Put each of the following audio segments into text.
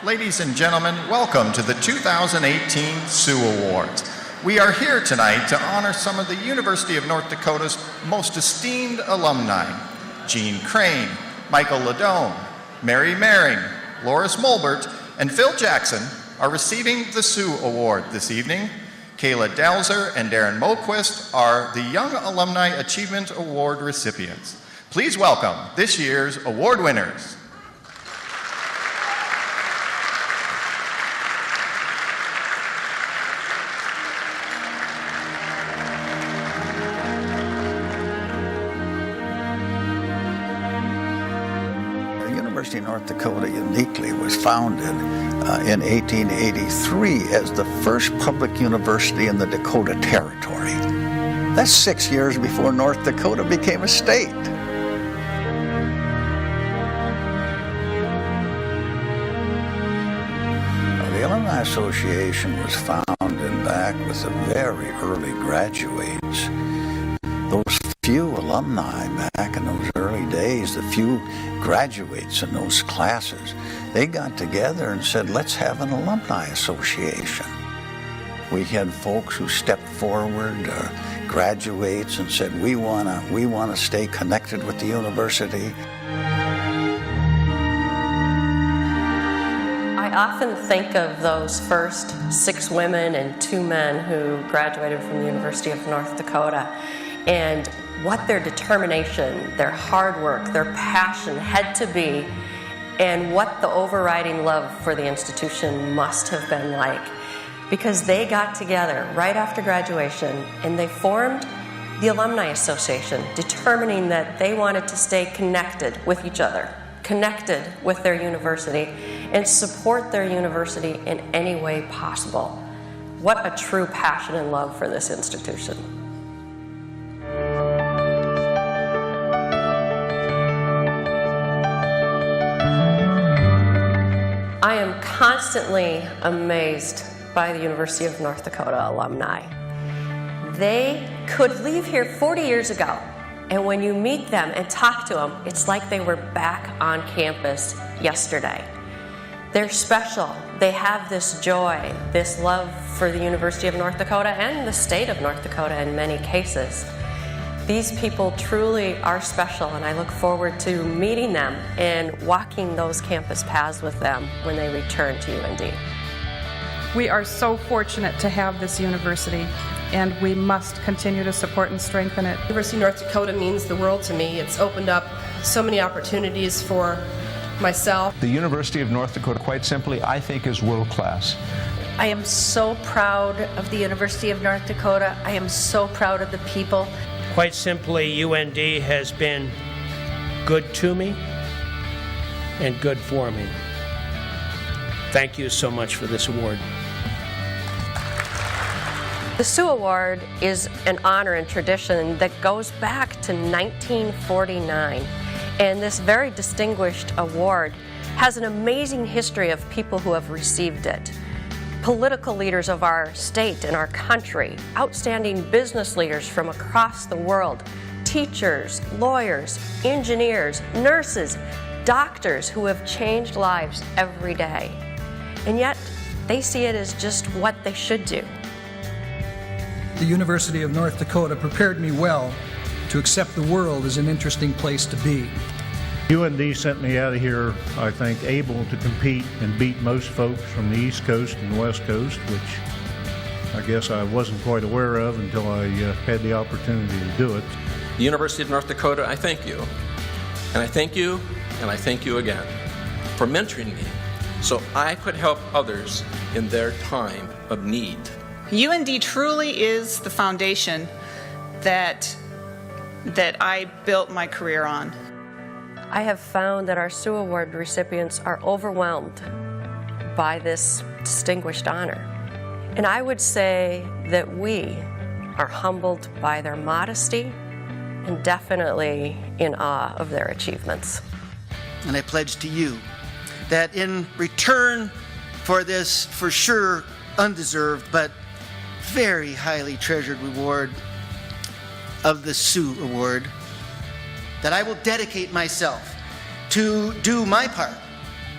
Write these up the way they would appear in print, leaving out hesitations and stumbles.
Ladies and gentlemen, welcome to the 2018 Sioux Awards. We are here tonight to honor some of the University of North Dakota's most esteemed alumni. Jeanne Crain, Michael Lodoen, Mary Mehring, Lauris Molbert, and Phil Jackson are receiving the Sioux Award this evening. Kayla Del Zur and Darren Moquist are the Young Alumni Achievement Award recipients. Please welcome this year's award winners. University of North Dakota uniquely was founded in 1883 as the first public university in the Dakota Territory. That's 6 years before North Dakota became a state. The Alumni Association was founded back with the very early graduates. Those few alumni back in those early days, the few graduates in those classes, they got together and said, let's have an alumni association. We had folks who stepped forward, graduates, and said, we want to stay connected with the university. I often think of those first 6 women and 2 men who graduated from the University of North Dakota, and what their determination, their hard work, their passion had to be, and what the overriding love for the institution must have been like. Because they got together right after graduation and they formed the Alumni Association, determining that they wanted to stay connected with each other, connected with their university, and support their university in any way possible. What a true passion and love for this institution. I am constantly amazed by the University of North Dakota alumni. They could leave here 40 years ago, and when you meet them and talk to them, it's like they were back on campus yesterday. They're special. They have this joy, this love for the University of North Dakota and the state of North Dakota in many cases. These people truly are special, and I look forward to meeting them and walking those campus paths with them when they return to UND. We are so fortunate to have this university, and we must continue to support and strengthen it. University of North Dakota means the world to me. It's opened up so many opportunities for myself. The University of North Dakota, quite simply, I think is world class. I am so proud of the University of North Dakota. I am so proud of the people. Quite simply, UND has been good to me and good for me. Thank you so much for this award. The Sioux Award is an honor and tradition that goes back to 1949. And this very distinguished award has an amazing history of people who have received it. Political leaders of our state and our country, outstanding business leaders from across the world, teachers, lawyers, engineers, nurses, doctors who have changed lives every day. And yet, they see it as just what they should do. The University of North Dakota prepared me well to accept the world as an interesting place to be. UND sent me out of here, I think, able to compete and beat most folks from the East Coast and the West Coast, which I guess I wasn't quite aware of until I had the opportunity to do it. The University of North Dakota, I thank you. And I thank you, and I thank you again for mentoring me so I could help others in their time of need. UND truly is the foundation that I built my career on. I have found that our Sioux Award recipients are overwhelmed by this distinguished honor. And I would say that we are humbled by their modesty and definitely in awe of their achievements. And I pledge to you that in return for this, for sure, undeserved but very highly treasured reward of the Sioux Award, that I will dedicate myself to do my part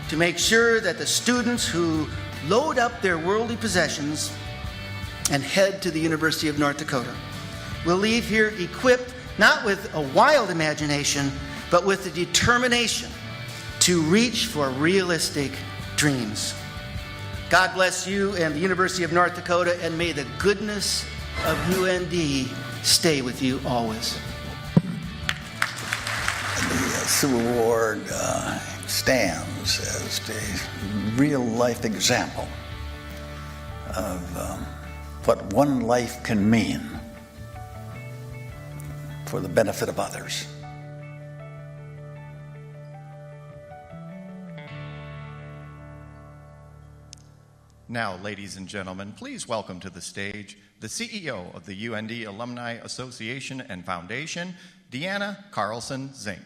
to make sure that the students who load up their worldly possessions and head to the University of North Dakota will leave here equipped not with a wild imagination, but with the determination to reach for realistic dreams. God bless you and the University of North Dakota, and may the goodness of UND stay with you always. The Sioux Award stands as the real-life example of what one life can mean for the benefit of others. Now, ladies and gentlemen, please welcome to the stage the CEO of the UND Alumni Association and Foundation, Deanna Carlson-Zink.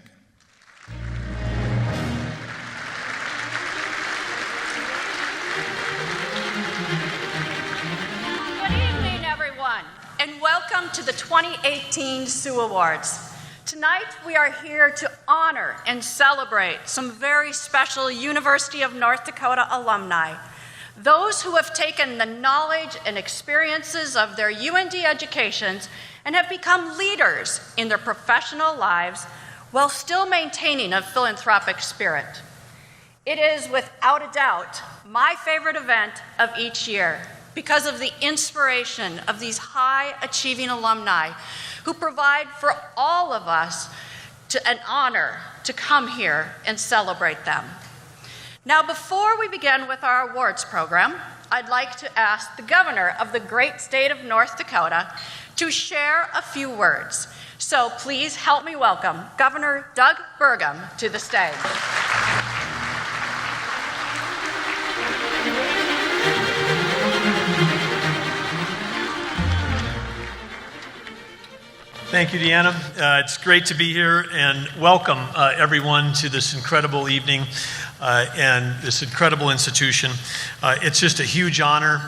Good evening, everyone, and welcome to the 2018 Sioux Awards. Tonight, we are here to honor and celebrate some very special University of North Dakota alumni. Those who have taken the knowledge and experiences of their UND educations and have become leaders in their professional lives while still maintaining a philanthropic spirit. It is without a doubt my favorite event of each year because of the inspiration of these high-achieving alumni who provide for all of us an honor to come here and celebrate them. Now, before we begin with our awards program, I'd like to ask the governor of the great state of North Dakota to share a few words. So please help me welcome Governor Doug Burgum to the stage. Thank you, Deanna. It's great to be here, and welcome everyone to this incredible evening and this incredible institution. It's just a huge honor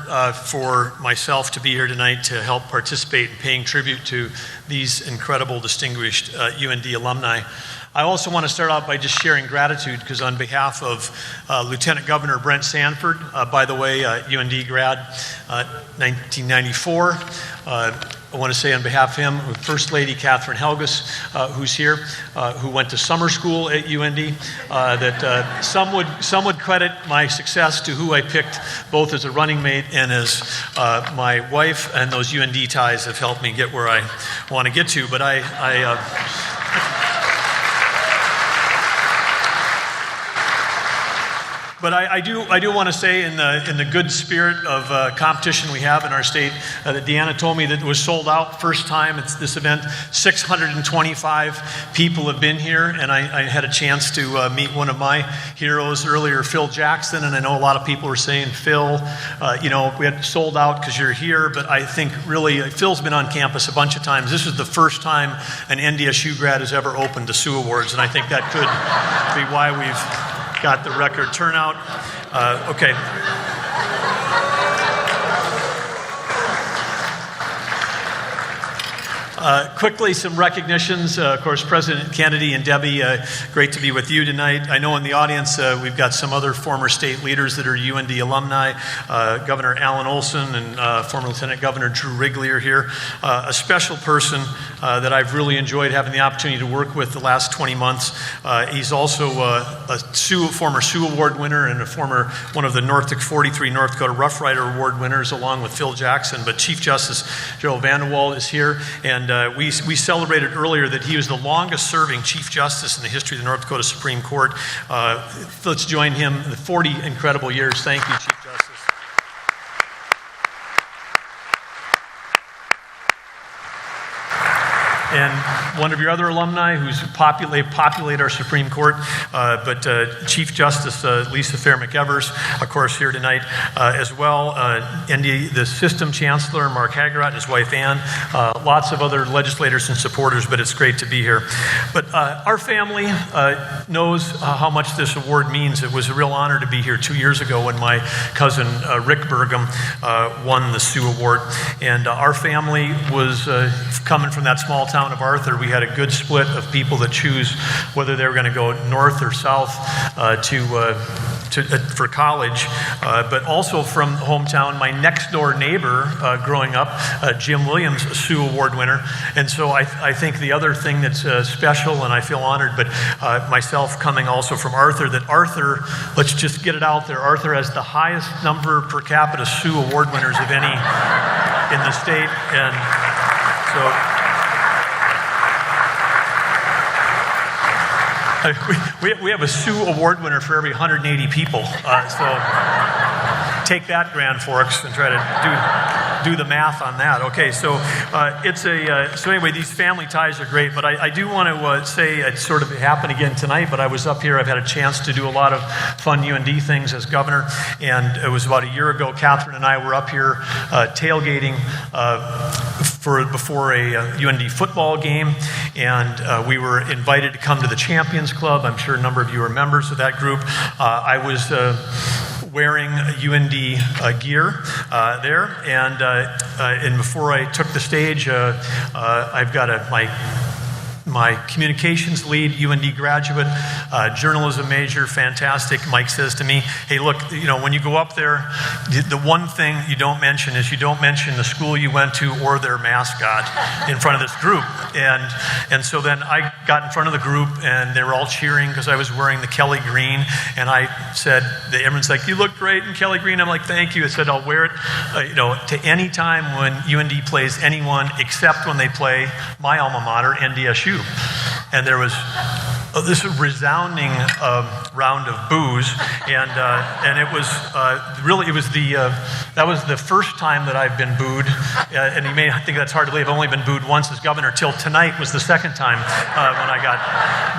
for myself to be here tonight to help participate in paying tribute to these incredible, distinguished UND alumni. I also want to start out by just sharing gratitude because on behalf of Lieutenant Governor Brent Sanford, by the way, UND grad, 1994, I want to say on behalf of him, First Lady Catherine Helgus, who's here, who went to summer school at UND, that some would credit my success to who I picked both as a running mate and as my wife, and those UND ties have helped me get where I want to get to. But But I do want to say in the good spirit of competition we have in our state that Deanna told me that it was sold out first time at this event. 625 people have been here, and I had a chance to meet one of my heroes earlier, Phil Jackson, and I know a lot of people were saying, Phil, we had sold out because you're here, but I think really Phil's been on campus a bunch of times. This is the first time an NDSU grad has ever opened the Sioux Awards, and I think that could be why we've got the record turnout. Okay. Quickly, some recognitions. Of course, President Kennedy and Debbie, great to be with you tonight. I know in the audience we've got some other former state leaders that are UND alumni. Governor Alan Olson and former Lieutenant Governor Drew Wrigley are here. A special person that I've really enjoyed having the opportunity to work with the last 20 months. He's also a former Sioux Award winner and one of the 43 North Dakota Rough Rider Award winners, along with Phil Jackson. But Chief Justice Gerald Vanderwall is here, and we celebrated earlier that he was the longest serving Chief Justice in the history of the North Dakota Supreme Court. Let's join him in the 40 incredible years. Thank you, Chief Justice. And one of your other alumni who's populate our Supreme Court, but Chief Justice Lisa Fair McEvers, of course, here tonight as well. The System Chancellor, Mark Hagerott, and his wife Ann, lots of other legislators and supporters, but it's great to be here. But our family knows how much this award means. It was a real honor to be here 2 years ago when my cousin Rick Burgum won the Sioux Award. And our family was coming from that small town of Arthur. We had a good split of people that choose whether they were going to go north or south to for college, but also from hometown. My next door neighbor growing up, Jim Williams, a Sioux Award winner. And so I think the other thing that's special, and I feel honored, but myself coming also from Arthur, that Arthur, let's just get it out there, Arthur has the highest number per capita Sioux Award winners of any in the state. And so we have a Sioux Award winner for every 180 people. So take that, Grand Forks, and try to do the math on that. Okay, so so anyway, these family ties are great, but I do want to say it sort of happened again tonight, but I was up here, I've had a chance to do a lot of fun UND things as governor, and it was about a year ago, Catherine and I were up here tailgating before a UND football game, and we were invited to come to the Champions Club. I'm sure a number of you are members of that group. I was wearing UND gear there, and before I took the stage, I've got my communications lead, UND graduate, journalism major, fantastic. Mike says to me, hey, look, when you go up there, the one thing you don't mention is you don't mention the school you went to or their mascot in front of this group. And so then I got in front of the group, and they were all cheering because I was wearing the Kelly green, and I said, everyone's like, you look great in Kelly green. I'm like, thank you. I said, I'll wear it to any time when UND plays anyone except when they play my alma mater, NDSU. And there was this resounding round of boos, and it was really, that was the first time that I've been booed, and you may think that's hard to believe. I've only been booed once as governor. Till tonight was the second time when I got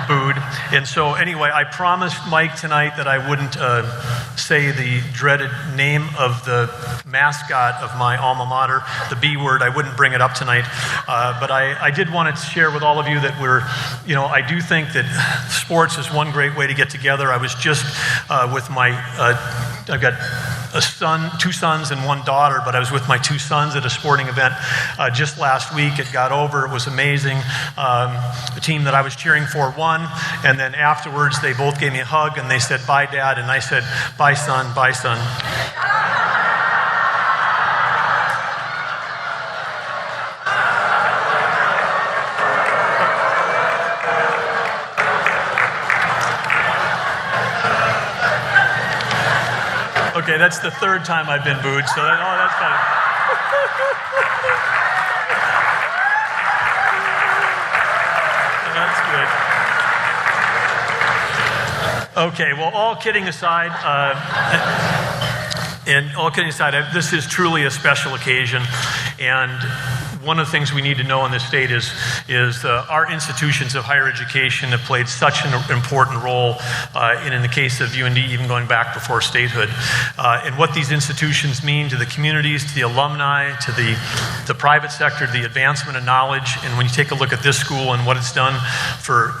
booed. And so anyway, I promised Mike tonight that I wouldn't say the dreaded name of the mascot of my alma mater, the B word. I wouldn't bring it up tonight, but I did want to share with all of you that I do think that sports is one great way to get together. I was just with I've got two sons and one daughter, but I was with my two sons at a sporting event just last week. It got over. It was amazing. The team that I was cheering for won, and then afterwards they both gave me a hug and they said, bye, Dad, and I said, bye, son, bye, son. Okay, that's the third time I've been booed, so that's fine. That's good. Okay, well, all kidding aside, this is truly a special occasion, and one of the things we need to know in this state is our institutions of higher education have played such an important role, and in the case of UND, even going back before statehood, and what these institutions mean to the communities, to the alumni, to the private sector, to the advancement of knowledge. And when you take a look at this school and what it's done for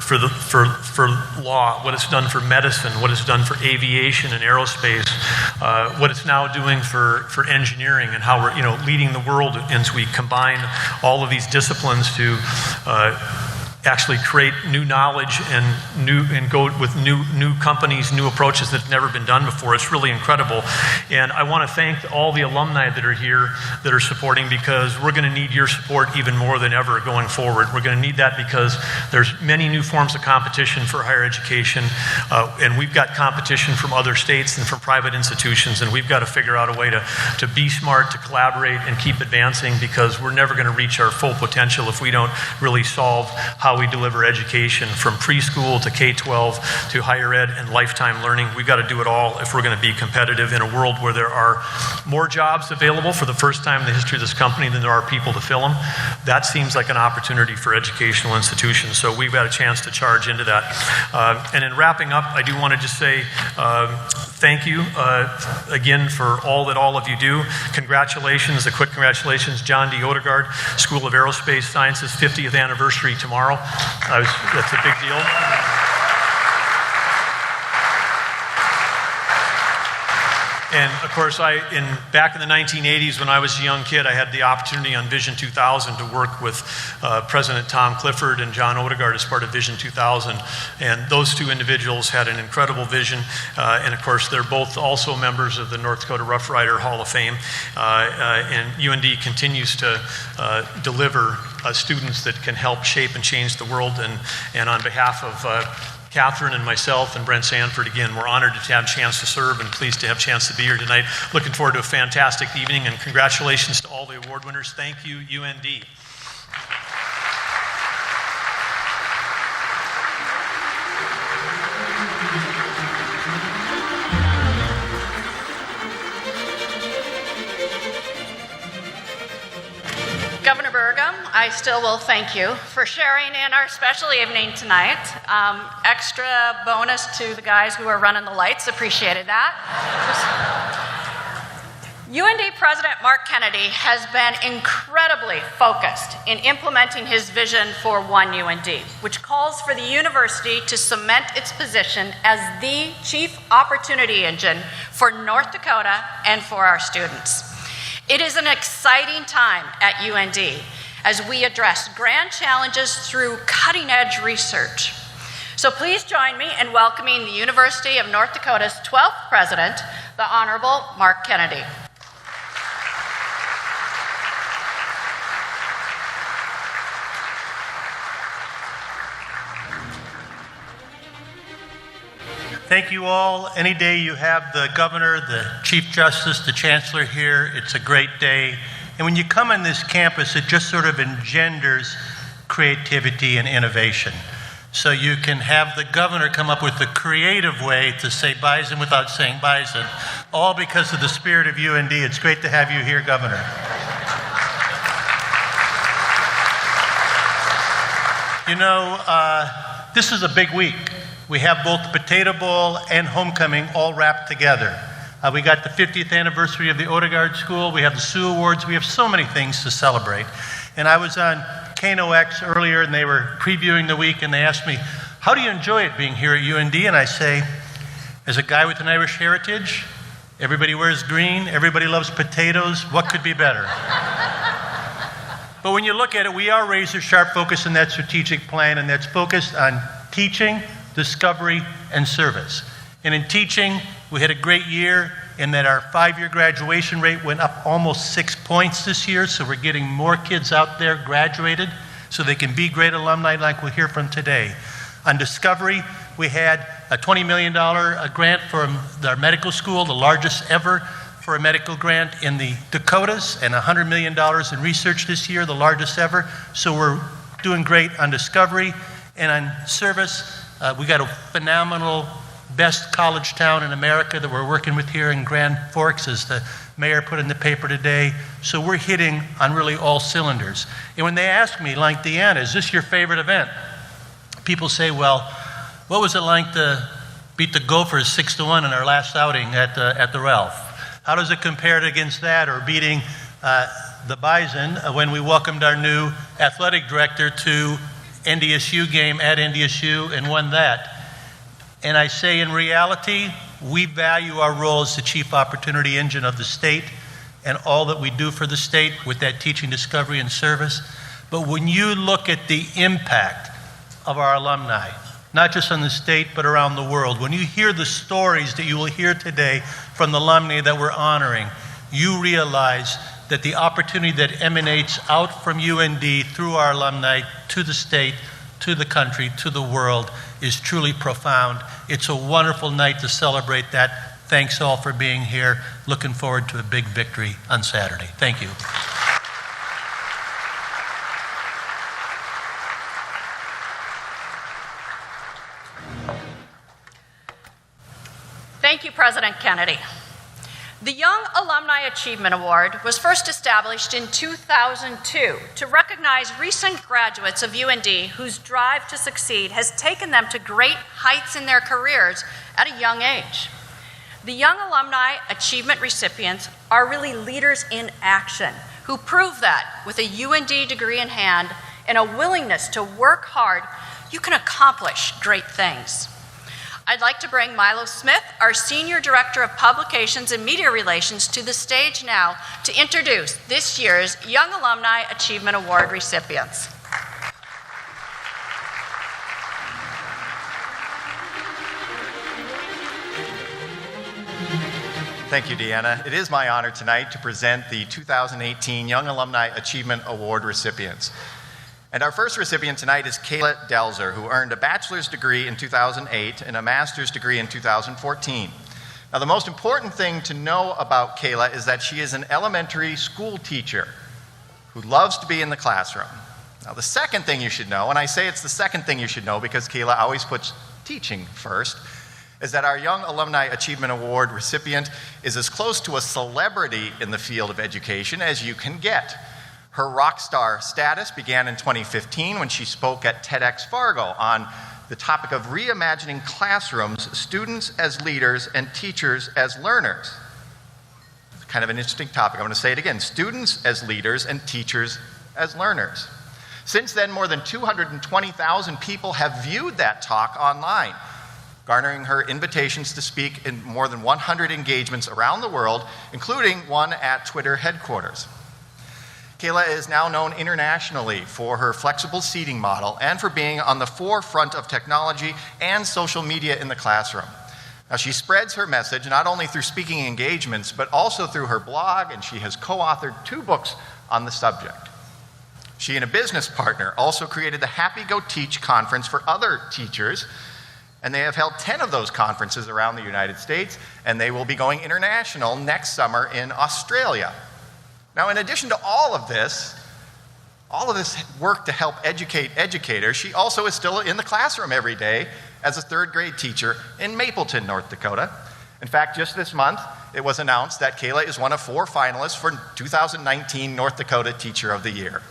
law, what it's done for medicine, what it's done for aviation and aerospace, what it's now doing for engineering, and how we're leading the world as we combine all of these disciplines to actually create new knowledge and go with new companies, new approaches that's never been done before. It's really incredible. And I want to thank all the alumni that are here that are supporting, because we're going to need your support even more than ever going forward. We're going to need that because there's many new forms of competition for higher education, and we've got competition from other states and from private institutions, and we've got to figure out a way to be smart, to collaborate, and keep advancing, because we're never going to reach our full potential if we don't really solve how we deliver education from preschool to K-12 to higher ed and lifetime learning. We've got to do it all if we're going to be competitive in a world where there are more jobs available for the first time in the history of this company than there are people to fill them. That seems like an opportunity for educational institutions, so we've got a chance to charge into that. And in wrapping up, I do want to just say thank you again for all of you do. Congratulations, a quick congratulations, John D. Odegaard, School of Aerospace Sciences, 50th anniversary tomorrow. That's a big deal. And of course, back in the 1980s when I was a young kid, I had the opportunity on Vision 2000 to work with President Tom Clifford and John Odegaard as part of Vision 2000. And those two individuals had an incredible vision. And of course, they're both also members of the North Dakota Rough Rider Hall of Fame. And UND continues to deliver students that can help shape and change the world. And on behalf of Catherine and myself and Brent Sanford, again, we're honored to have a chance to serve and pleased to have a chance to be here tonight. Looking forward to a fantastic evening, and congratulations to all the award winners. Thank you, UND. Governor Berg, I still will thank you for sharing in our special evening tonight. Extra bonus to the guys who are running the lights, appreciated that. UND President Mark Kennedy has been incredibly focused in implementing his vision for One UND, which calls for the university to cement its position as the chief opportunity engine for North Dakota and for our students. It is an exciting time at UND as we address grand challenges through cutting-edge research. So please join me in welcoming the University of North Dakota's 12th president, the Honorable Mark Kennedy. Thank you all. Any day you have the governor, the chief justice, the chancellor here, it's a great day. And when you come on this campus, it just sort of engenders creativity and innovation. So you can have the governor come up with a creative way to say bison without saying bison, all because of the spirit of UND. It's great to have you here, Governor. You know, this is a big week. We have both the Potato Bowl and Homecoming all wrapped together. We got the 50th anniversary of the Odegaard School. We have the Sioux Awards. We have so many things to celebrate. And I was on KNOX earlier, and they were previewing the week, and they asked me, how do you enjoy it being here at UND? And I say, as a guy with an Irish heritage, everybody wears green, everybody loves potatoes, what could be better? But when you look at it, we are razor-sharp focused in that strategic plan, and that's focused on teaching, discovery, and service. And in teaching, we had a great year in that our 5-year graduation rate went up almost 6 points this year, so we're getting more kids out there graduated so they can be great alumni like we'll hear from today. On discovery, we had a $20 million grant from our medical school, the largest ever for a medical grant in the Dakotas, and $100 million in research this year, the largest ever. So we're doing great on discovery. And on service, we got a phenomenal best college town in America that we're working with here in Grand Forks, as the mayor put in the paper today. So we're hitting on really all cylinders. And when they ask me, like Diane, is this your favorite event? People say, well, what was it like to beat the Gophers 6-1 in our last outing at the Ralph? How does it compare against that, or beating the Bison when we welcomed our new athletic director to NDSU game at NDSU and won that? And I say, in reality, we value our role as the chief opportunity engine of the state and all that we do for the state with that teaching, discovery, and service. But when you look at the impact of our alumni, not just on the state, but around the world, when you hear the stories that you will hear today from the alumni that we're honoring, you realize that the opportunity that emanates out from UND through our alumni to the state, to the country, to the world is truly profound. It's a wonderful night to celebrate that. Thanks all for being here. Looking forward to a big victory on Saturday. Thank you. Thank you, President Kennedy. The Young Alumni Achievement Award was first established in 2002 to recognize recent graduates of UND whose drive to succeed has taken them to great heights in their careers at a young age. The Young Alumni Achievement recipients are really leaders in action who prove that with a UND degree in hand and a willingness to work hard, you can accomplish great things. I'd like to bring Milo Smith, our Senior Director of Publications and Media Relations, to the stage now to introduce this year's Young Alumni Achievement Award recipients. Thank you, Deanna. It is my honor tonight to present the 2018 Young Alumni Achievement Award recipients. And our first recipient tonight is Kayla Del Zur, who earned a bachelor's degree in 2008 and a master's degree in 2014. Now, the most important thing to know about Kayla is that she is an elementary school teacher who loves to be in the classroom. Now, the second thing you should know, and I say it's the second thing you should know because Kayla always puts teaching first, is that our Young Alumni Achievement Award recipient is as close to a celebrity in the field of education as you can get. Her rock star status began in 2015 when she spoke at TEDx Fargo on the topic of reimagining classrooms, students as leaders and teachers as learners. It's kind of an interesting topic. I'm going to say it again. Students as leaders and teachers as learners. Since then, more than 220,000 people have viewed that talk online, garnering her invitations to speak in more than 100 engagements around the world, including one at Twitter headquarters. Kayla is now known internationally for her flexible seating model and for being on the forefront of technology and social media in the classroom. Now, she spreads her message not only through speaking engagements, but also through her blog, and she has co-authored 2 books on the subject. She and a business partner also created the Happy Go Teach conference for other teachers, and they have held 10 of those conferences around the United States, and they will be going international next summer in Australia. Now, in addition to all of this work to help educate educators, she also is still in the classroom every day as a 3rd grade teacher in Mapleton, North Dakota. In fact, just this month, it was announced that Kayla is one of 4 finalists for 2019 North Dakota Teacher of the Year.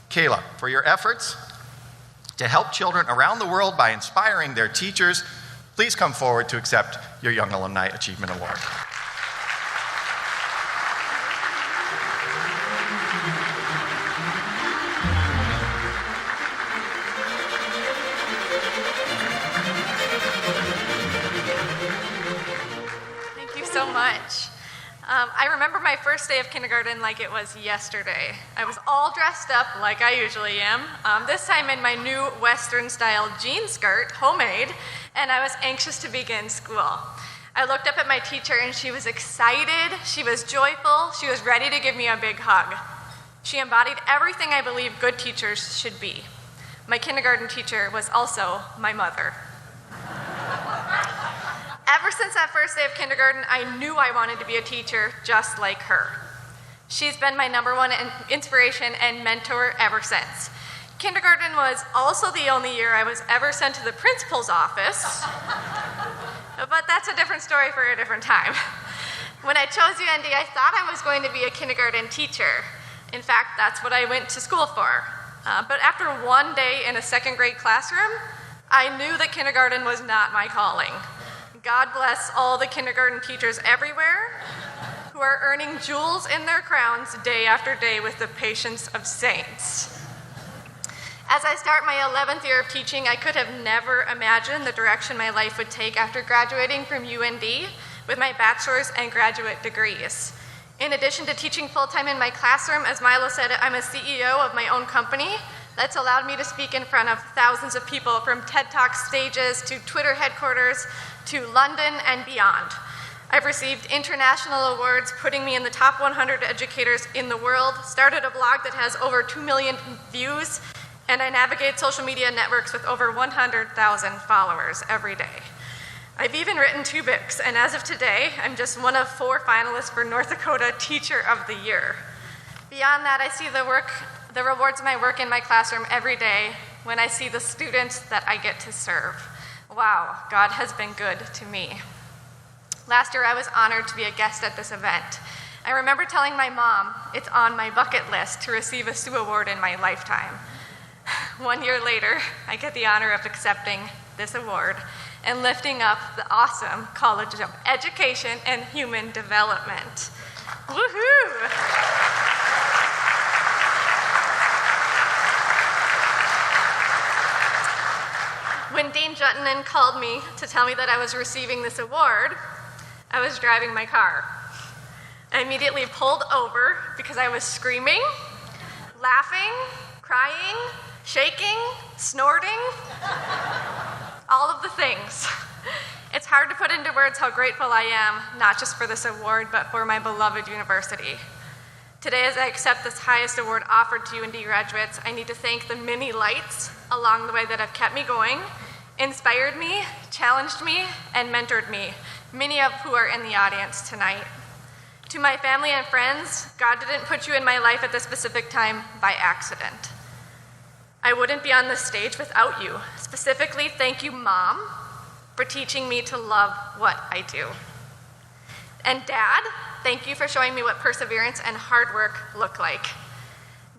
Kayla, for your efforts to help children around the world by inspiring their teachers, please come forward to accept your Young Alumni Achievement Award. Thank you so much. I remember my first day of kindergarten like it was yesterday. I was all dressed up like I usually am, this time in my new Western-style jean skirt, homemade, and I was anxious to begin school. I looked up at my teacher and she was excited, she was joyful, she was ready to give me a big hug. She embodied everything I believe good teachers should be. My kindergarten teacher was also my mother. Ever since that first day of kindergarten, I knew I wanted to be a teacher just like her. She's been my #1 inspiration and mentor ever since. Kindergarten was also the only year I was ever sent to the principal's office, but that's a different story for a different time. When I chose UND, I thought I was going to be a kindergarten teacher. In fact, that's what I went to school for. But after one day in a 2nd grade classroom, I knew that kindergarten was not my calling. God bless all the kindergarten teachers everywhere who are earning jewels in their crowns day after day with the patience of saints. As I start my 11th year of teaching, I could have never imagined the direction my life would take after graduating from UND with my bachelor's and graduate degrees. In addition to teaching full-time in my classroom, as Milo said, I'm a CEO of my own company. That's allowed me to speak in front of thousands of people, from TED Talk stages to Twitter headquarters to London and beyond. I've received international awards putting me in the top 100 educators in the world, started a blog that has over 2 million views, and I navigate social media networks with over 100,000 followers every day. I've even written 2 books, and as of today, I'm just one of 4 finalists for North Dakota Teacher of the Year. Beyond that, I see the rewards of my work in my classroom every day when I see the students that I get to serve. Wow, God has been good to me. Last year, I was honored to be a guest at this event. I remember telling my mom it's on my bucket list to receive a Sioux Award in my lifetime. 1 year later, I get the honor of accepting this award and lifting up the awesome College of Education and Human Development. Woohoo! When Dean Juttonen called me to tell me that I was receiving this award, I was driving my car. I immediately pulled over because I was screaming, laughing, crying, shaking, snorting, all of the things. It's hard to put into words how grateful I am, not just for this award, but for my beloved university. Today, as I accept this highest award offered to UND graduates, I need to thank the many lights along the way that have kept me going, inspired me, challenged me, and mentored me, many of who are in the audience tonight. To my family and friends, God didn't put you in my life at this specific time by accident. I wouldn't be on this stage without you. Specifically, thank you, Mom, for teaching me to love what I do. And Dad, thank you for showing me what perseverance and hard work look like.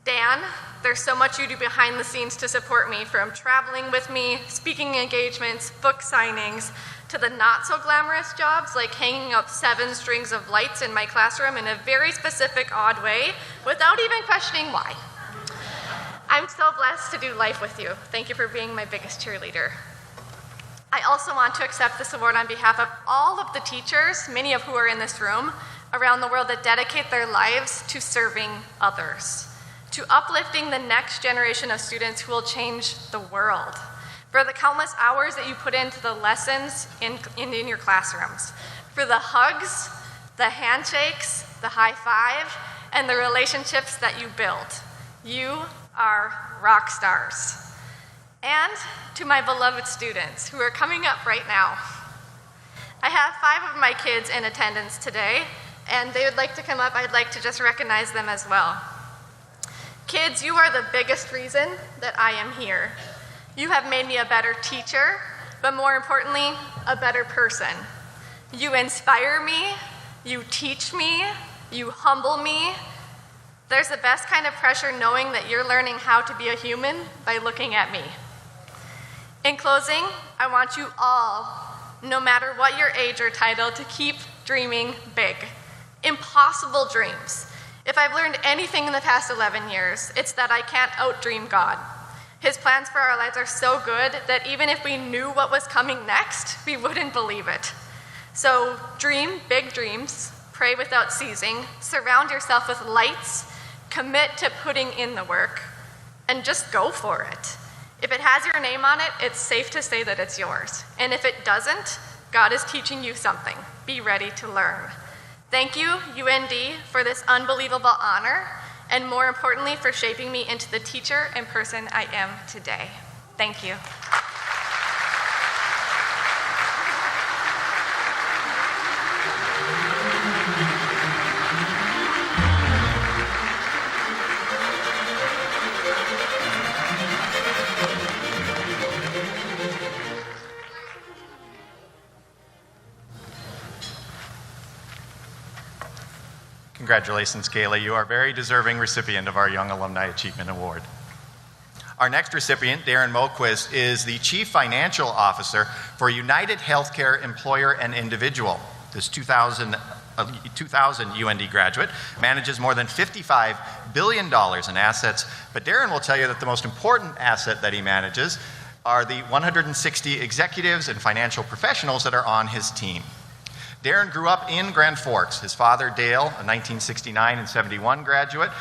Dan, there's so much you do behind the scenes to support me, from traveling with me, speaking engagements, book signings, to the not so glamorous jobs like hanging up 7 strings of lights in my classroom in a very specific, odd way without even questioning why. I'm so blessed to do life with you. Thank you for being my biggest cheerleader. I also want to accept this award on behalf of all of the teachers, many of who are in this room, around the world that dedicate their lives to serving others, to uplifting the next generation of students who will change the world, for the countless hours that you put into the lessons in your classrooms, for the hugs, the handshakes, the high five, and the relationships that you build. You are rock stars. And to my beloved students who are coming up right now. I have 5 of my kids in attendance today, and they would like to come up. I'd like to just recognize them as well. Kids, you are the biggest reason that I am here. You have made me a better teacher, but more importantly, a better person. You inspire me, you teach me, you humble me. There's the best kind of pressure knowing that you're learning how to be a human by looking at me. In closing, I want you all, no matter what your age or title, to keep dreaming big. Impossible dreams. If I've learned anything in the past 11 years, it's that I can't outdream God. His plans for our lives are so good that even if we knew what was coming next, we wouldn't believe it. So dream big dreams, pray without ceasing, surround yourself with lights, commit to putting in the work, and just go for it. If it has your name on it, it's safe to say that it's yours. And if it doesn't, God is teaching you something. Be ready to learn. Thank you, UND, for this unbelievable honor, and more importantly, for shaping me into the teacher and person I am today. Thank you. Congratulations, Kayla. You are a very deserving recipient of our Young Alumni Achievement Award. Our next recipient, Darren Moquist, is the Chief Financial Officer for United Healthcare Employer and Individual. This 2000 UND graduate manages more than $55 billion in assets, but Darren will tell you that the most important asset that he manages are the 160 executives and financial professionals that are on his team. Darren grew up in Grand Forks. His father, Dale, a 1969 and 71 graduate,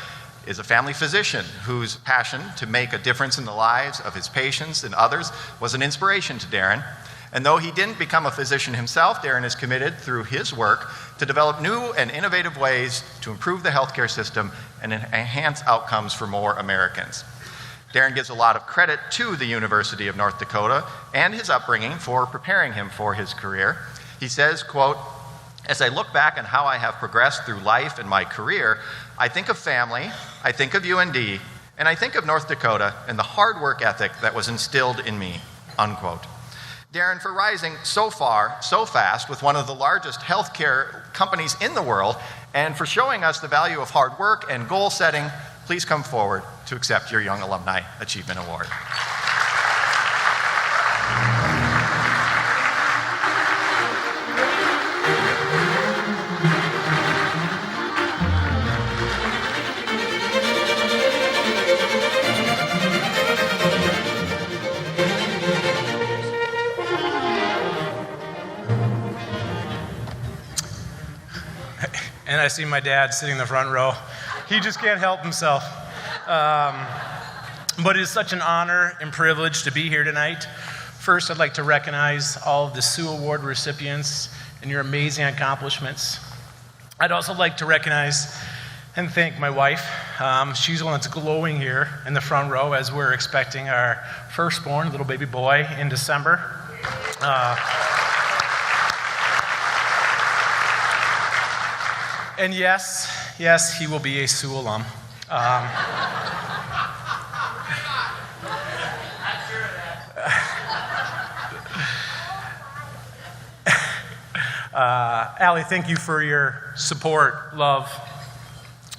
is a family physician whose passion to make a difference in the lives of his patients and others was an inspiration to Darren. And though he didn't become a physician himself, Darren is committed through his work to develop new and innovative ways to improve the healthcare system and enhance outcomes for more Americans. Darren gives a lot of credit to the University of North Dakota and his upbringing for preparing him for his career. He says, quote, "As I look back on how I have progressed through life and my career, I think of family, I think of UND, and I think of North Dakota and the hard work ethic that was instilled in me," unquote. Darren, for rising so far, so fast with one of the largest healthcare companies in the world, and for showing us the value of hard work and goal setting, please come forward to accept your Young Alumni Achievement Award. and I see my dad sitting in the front row. He just can't help himself. But it is such an honor and privilege to be here tonight. First, I'd like to recognize all of the Sioux Award recipients and your amazing accomplishments. I'd also like to recognize and thank my wife. She's the one that's glowing here in the front row as we're expecting our firstborn, little baby boy, in December. And yes, he will be a Sioux alum. Allie, thank you for your support, love,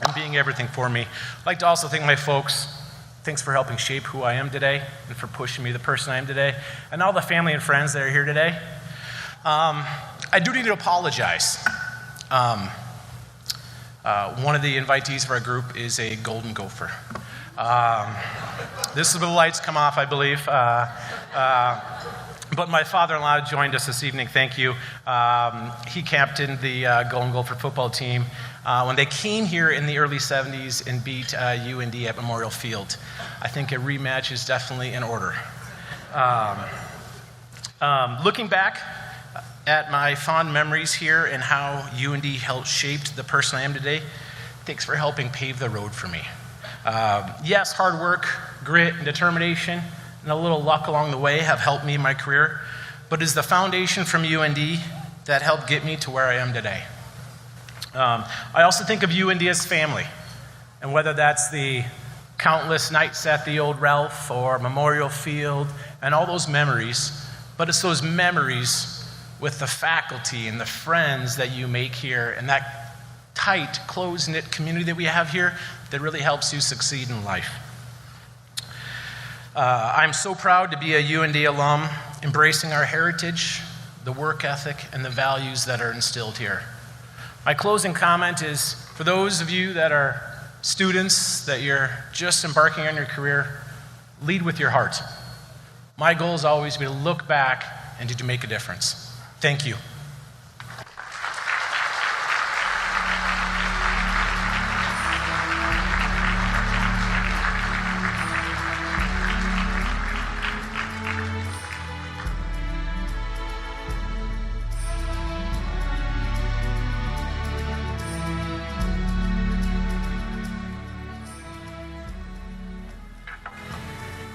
and being everything for me. I'd like to also thank my folks. Thanks for helping shape who I am today and for pushing me the person I am today, and all the family and friends that are here today. I do need to apologize. One of the invitees of our group is a golden gopher. This is where the lights come off, I believe. But my father-in-law joined us this evening, thank you. He captained the Golden Gopher football team when they came here in the early 70s and beat UND at Memorial Field. I think a rematch is definitely in order. Looking back at my fond memories here and how UND helped shape the person I am today, thanks for helping pave the road for me. Yes, hard work, grit, and determination, and a little luck along the way have helped me in my career, but it is the foundation from UND that helped get me to where I am today. I also think of UND as family, and whether that's the countless nights at the old Ralph or Memorial Field and all those memories, but it's those memories with the faculty and the friends that you make here and that tight, close-knit community that we have here that really helps you succeed in life. I'm so proud to be a UND alum, embracing our heritage, the work ethic, and the values that are instilled here. My closing comment is, for those of you that are students, that you're just embarking on your career, lead with your heart. My goal is always to be to look back and to make a difference. Thank you.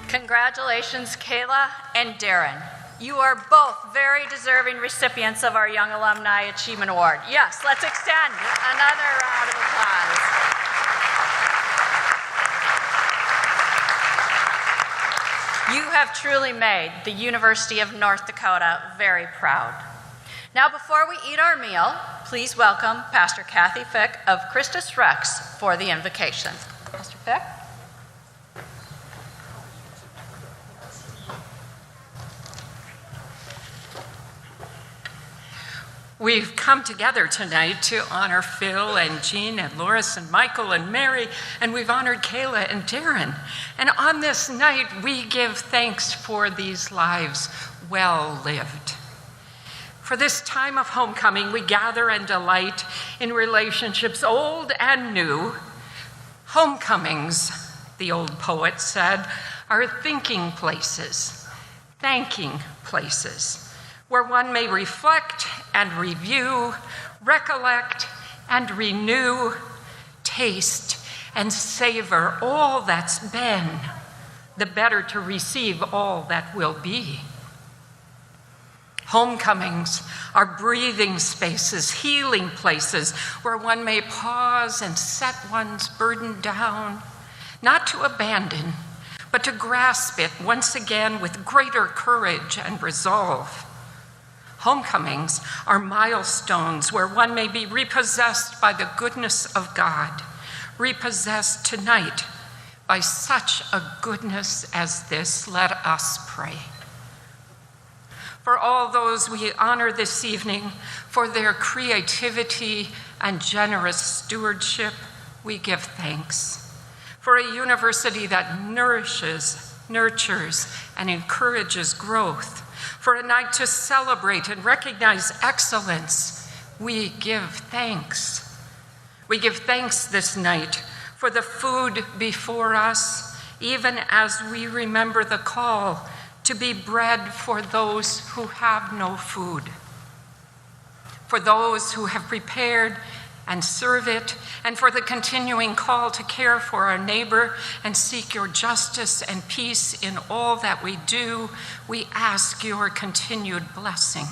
Congratulations, Kayla and Darren. You are both very deserving recipients of our Young Alumni Achievement Award. Yes, let's extend another round of applause. You have truly made the University of North Dakota very proud. Now, before we eat our meal, please welcome Pastor Kathy Fick of Christus Rex for the invocation. Pastor Fick? We've come together tonight to honor Phil and Jeanne and Lauris and Michael and Mary, and we've honored Kayla and Darren. And on this night, we give thanks for these lives well lived. For this time of homecoming, we gather and delight in relationships old and new. Homecomings, the old poet said, are thinking places, thanking places, where one may reflect and review, recollect and renew, taste and savor all that's been, the better to receive all that will be. Homecomings are breathing spaces, healing places, where one may pause and set one's burden down, not to abandon, but to grasp it once again with greater courage and resolve. Homecomings are milestones where one may be repossessed by the goodness of God, repossessed tonight by such a goodness as this. Let us pray. For all those we honor this evening, for their creativity and generous stewardship, we give thanks. For a university that nourishes, nurtures, and encourages growth, for a night to celebrate and recognize excellence, we give thanks. We give thanks this night for the food before us, even as we remember the call to be bread for those who have no food, for those who have prepared and serve it, and for the continuing call to care for our neighbor and seek your justice and peace in all that we do. We ask your continued blessing.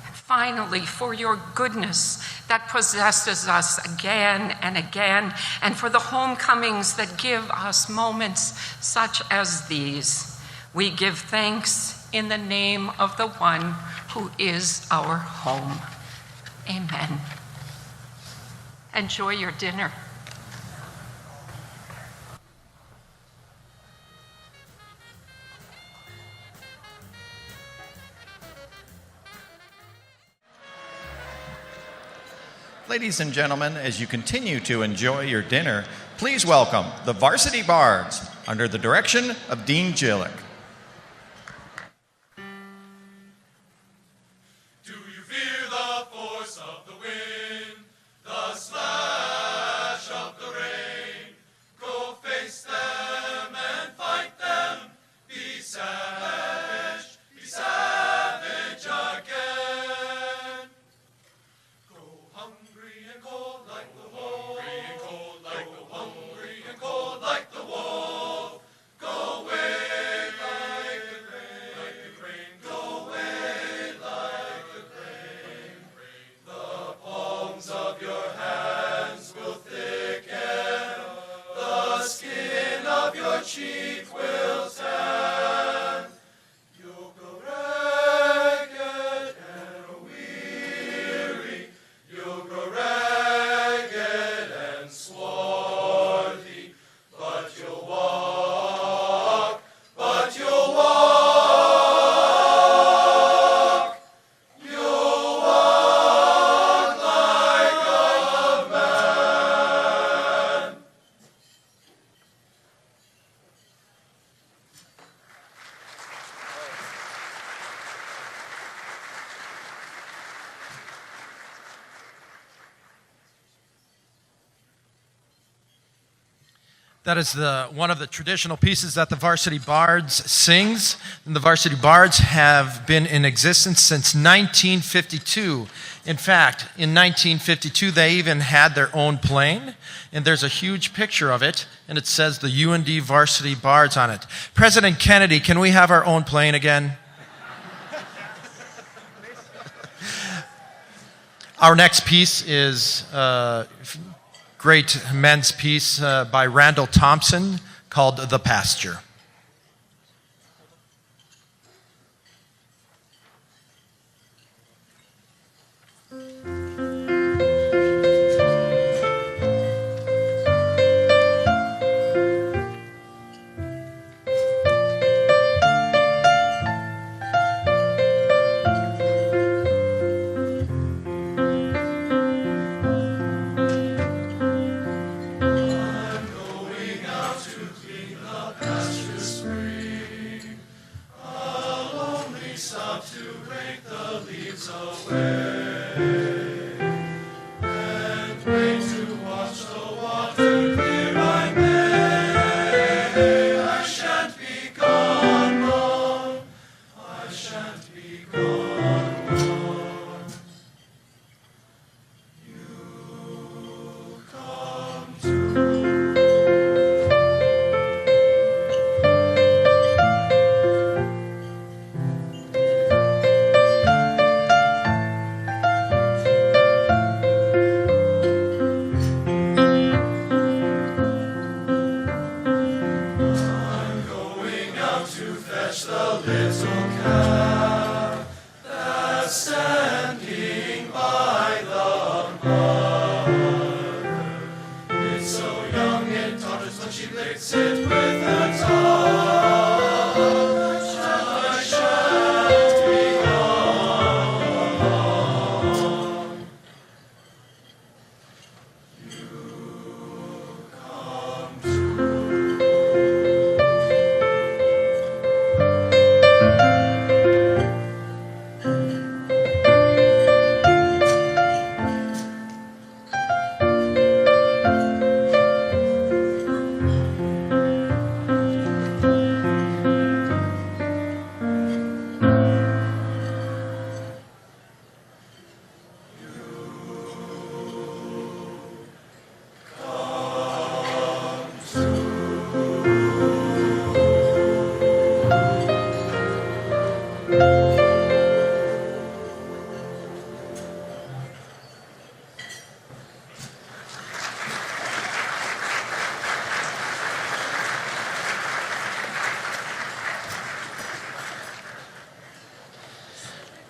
And finally, for your goodness that possesses us again and again, and for the homecomings that give us moments such as these, we give thanks in the name of the one who is our home. Amen. Enjoy your dinner. Ladies and gentlemen, as you continue to enjoy your dinner, please welcome the Varsity Bards under the direction of Dean Jillick. That is one of the traditional pieces that the Varsity Bards sings. And the Varsity Bards have been in existence since 1952. In fact, in 1952, they even had their own plane. And there's a huge picture of it, and it says the UND Varsity Bards on it. President Kennedy, can we have our own plane again? Our next piece is great men's piece by Randall Thompson called The Pasture.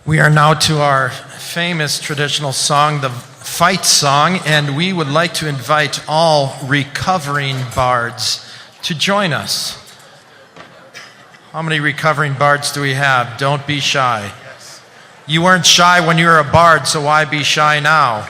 We are now to our famous traditional song, the fight song, and we would like to invite all recovering bards to join us. How many recovering bards do we have? Don't be shy. You weren't shy when you were a bard, so why be shy now?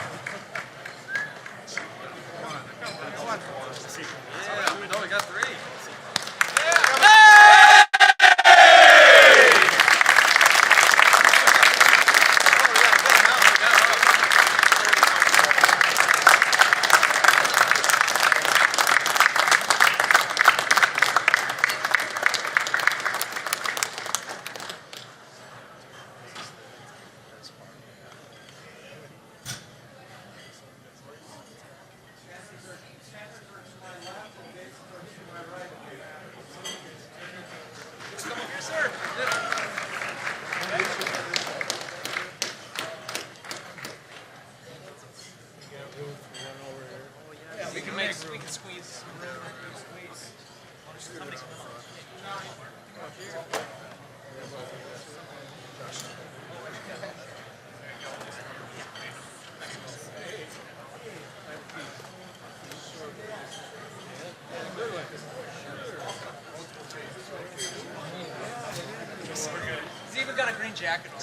He's even got a green jacket on.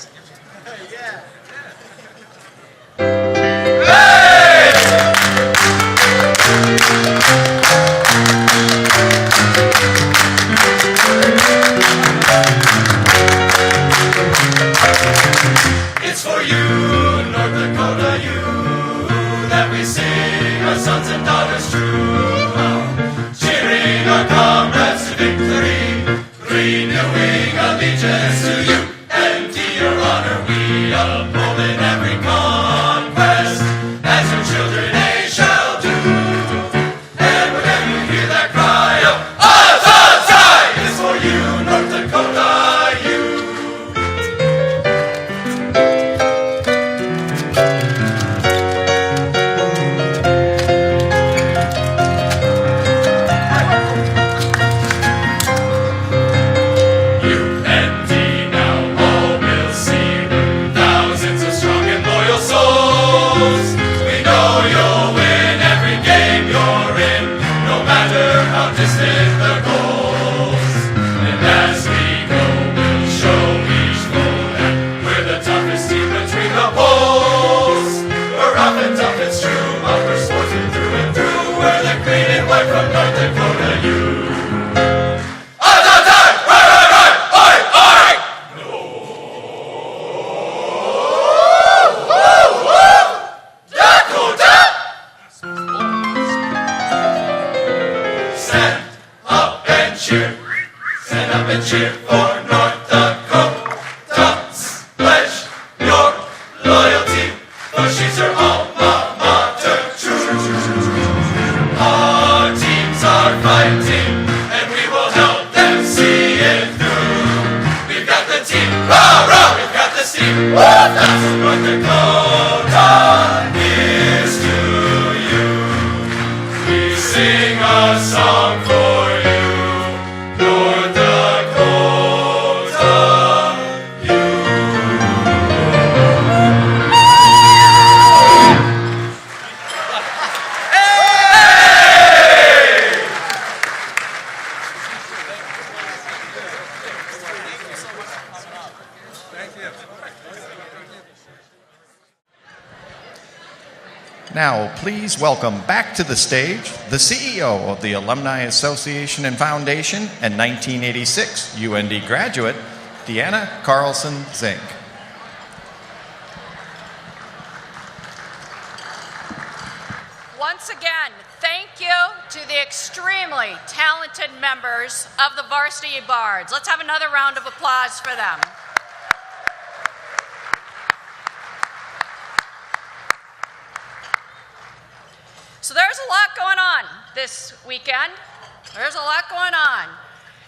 Yeah. It's for you, North Dakota, you, that we sing our sons and daughters true. Cheering our comrades to victory, renewing allegiance to you, and to your honor we uphold in every conquest, as your children they shall do. And whenever you hear that cry of Azazai, it's for you, North Dakota, you. From North Dakota, you. Azazai! Right! Oi! Dakota! Stand up and cheer. Stand up and cheer for North Dakota. Pledge your loyalty, for she's your alma mater true. Our fighting, and we will help them see it through. We've got the team, rah, rah, we've got the steam. Woo! That's what North Dakota is to you. We sing a song for you, North Dakota, you. Now, please welcome back to the stage the CEO of the Alumni Association and Foundation and 1986 UND graduate, Deanna Carlson Zink. Once again, thank you to the extremely talented members of the Varsity Bards. Let's have another round of applause for them. So there's a lot going on this weekend. There's a lot going on.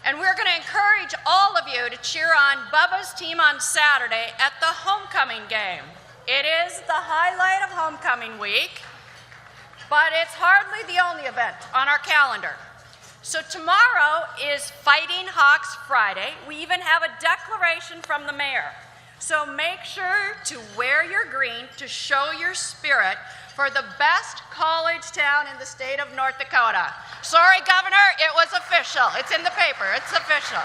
And we're going to encourage all of you to cheer on Bubba's team on Saturday at the homecoming game. It is the highlight of homecoming week, but it's hardly the only event on our calendar. So tomorrow is Fighting Hawks Friday. We even have a declaration from the mayor. So make sure to wear your green to show your spirit for the best college town in the state of North Dakota. Sorry, Governor, it was official. It's in the paper, it's official.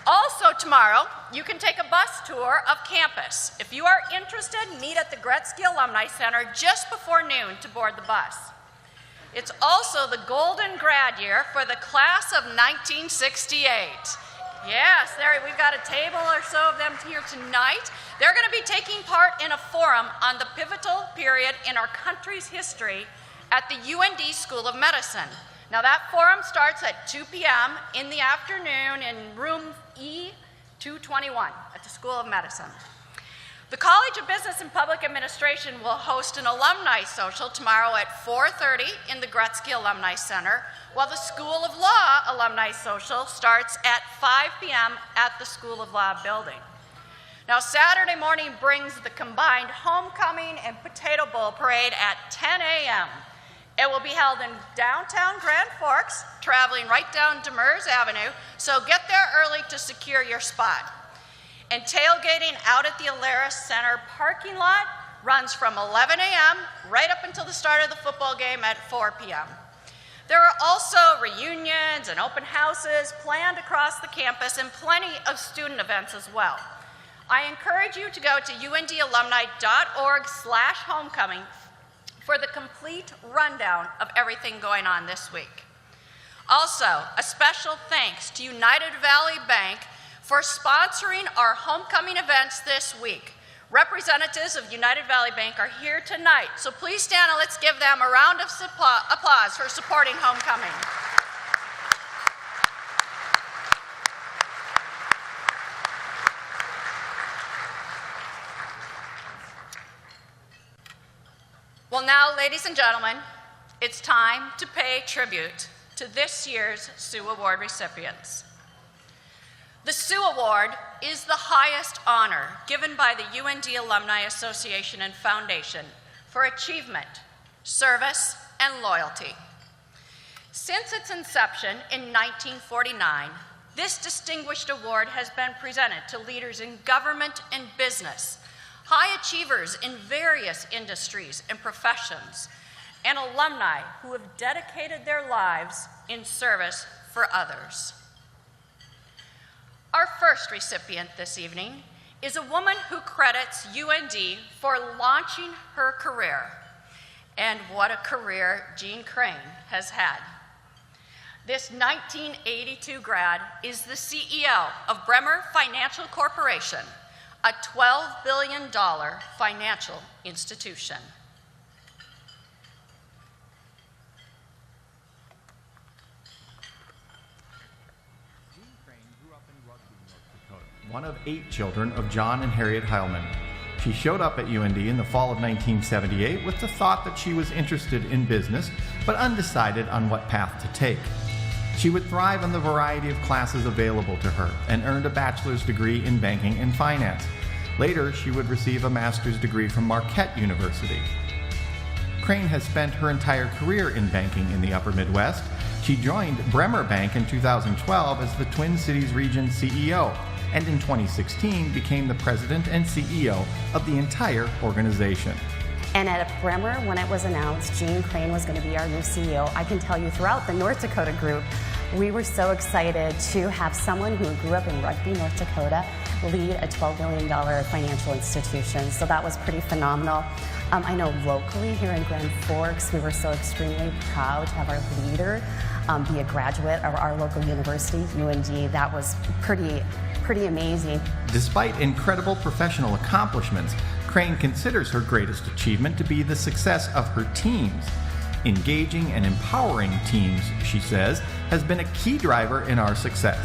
Also tomorrow, you can take a bus tour of campus. If you are interested, meet at the Gretzky Alumni Center just before noon to board the bus. It's also the golden grad year for the class of 1968. Yes, we've got a table or so of them here tonight. They're going to be taking part in a forum on the pivotal period in our country's history at the UND School of Medicine. Now that forum starts at 2 p.m. in the afternoon in room E221 at the School of Medicine. The College of Business and Public Administration will host an alumni social tomorrow at 4:30 in the Gretzky Alumni Center, while the School of Law alumni social starts at 5 p.m. at the School of Law building. Now Saturday morning brings the combined homecoming and potato bowl parade at 10 a.m. It will be held in downtown Grand Forks, traveling right down Demers Avenue, so get there early to secure your spot. And tailgating out at the Lauris Center parking lot runs from 11 a.m. right up until the start of the football game at 4 p.m. There are also reunions and open houses planned across the campus and plenty of student events as well. I encourage you to go to undalumni.org/homecoming for the complete rundown of everything going on this week. Also, a special thanks to United Valley Bank for sponsoring our homecoming events this week. Representatives of United Valley Bank are here tonight, so please stand and let's give them a round of applause for supporting homecoming. Well, now, ladies and gentlemen, it's time to pay tribute to this year's Sioux Award recipients. The Sioux Award is the highest honor given by the UND Alumni Association and Foundation for achievement, service, and loyalty. Since its inception in 1949, this distinguished award has been presented to leaders in government and business, high achievers in various industries and professions, and alumni who have dedicated their lives in service for others. Our first recipient this evening is a woman who credits UND for launching her career. And what a career Jeanne Crain has had. This 1982 grad is the CEO of Bremer Financial Corporation, a $12 billion financial institution. One of 8 children of John and Harriet Heilman. She showed up at UND in the fall of 1978 with the thought that she was interested in business, but undecided on what path to take. She would thrive on the variety of classes available to her and earned a bachelor's degree in banking and finance. Later, she would receive a master's degree from Marquette University. Crain has spent her entire career in banking in the Upper Midwest. She joined Bremer Bank in 2012 as the Twin Cities Region CEO, and in 2016 became the president and CEO of the entire organization. And at Bremer, when it was announced Jeanne Crain was going to be our new CEO, I can tell you throughout the North Dakota group, we were so excited to have someone who grew up in Rugby, North Dakota, lead a $12 billion financial institution. So that was pretty phenomenal. I know locally here in Grand Forks, we were so extremely proud to have our leader be a graduate of our local university, UND. That was pretty amazing. Despite incredible professional accomplishments, Crain considers her greatest achievement to be the success of her teams. Engaging and empowering teams, she says, has been a key driver in our success.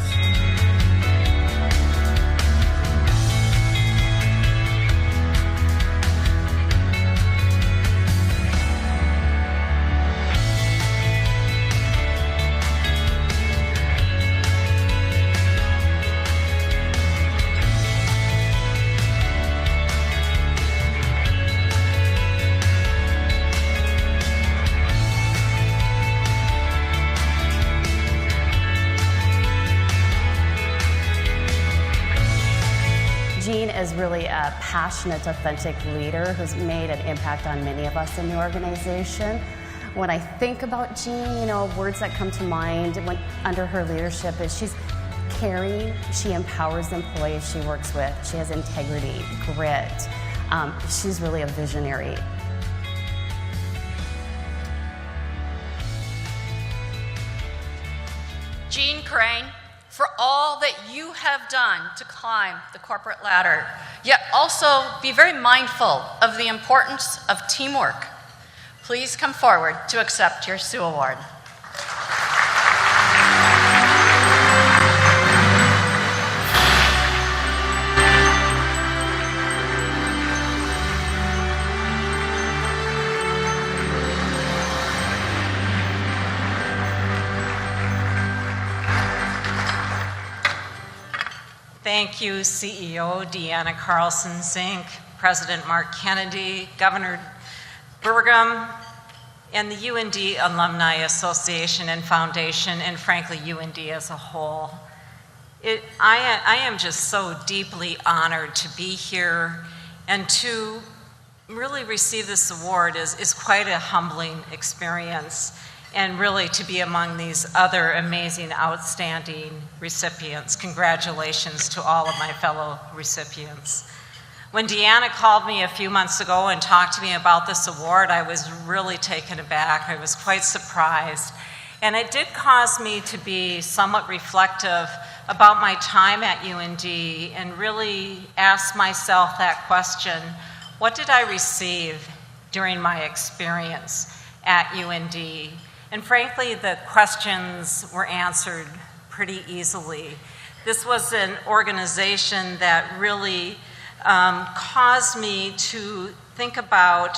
really a passionate, authentic leader who's made an impact on many of us in the organization. When I think about Jeanne, words that come to mind under her leadership is she's caring, she empowers the employees she works with, she has integrity, grit. She's really a visionary. Jeanne Crain, for all that you have done to climb the corporate ladder, yet also be very mindful of the importance of teamwork. Please come forward to accept your Sioux Award. Thank you, CEO Deanna Carlson-Zink, President Mark Kennedy, Governor Burgum, and the UND Alumni Association and Foundation, and frankly, UND as a whole. I am just so deeply honored to be here, and to really receive this award is quite a humbling experience, and really to be among these other amazing, outstanding recipients. Congratulations to all of my fellow recipients. When Deanna called me a few months ago and talked to me about this award, I was really taken aback. I was quite surprised. And it did cause me to be somewhat reflective about my time at UND and really ask myself that question: what did I receive during my experience at UND? And frankly, the questions were answered pretty easily. This was an organization that really caused me to think about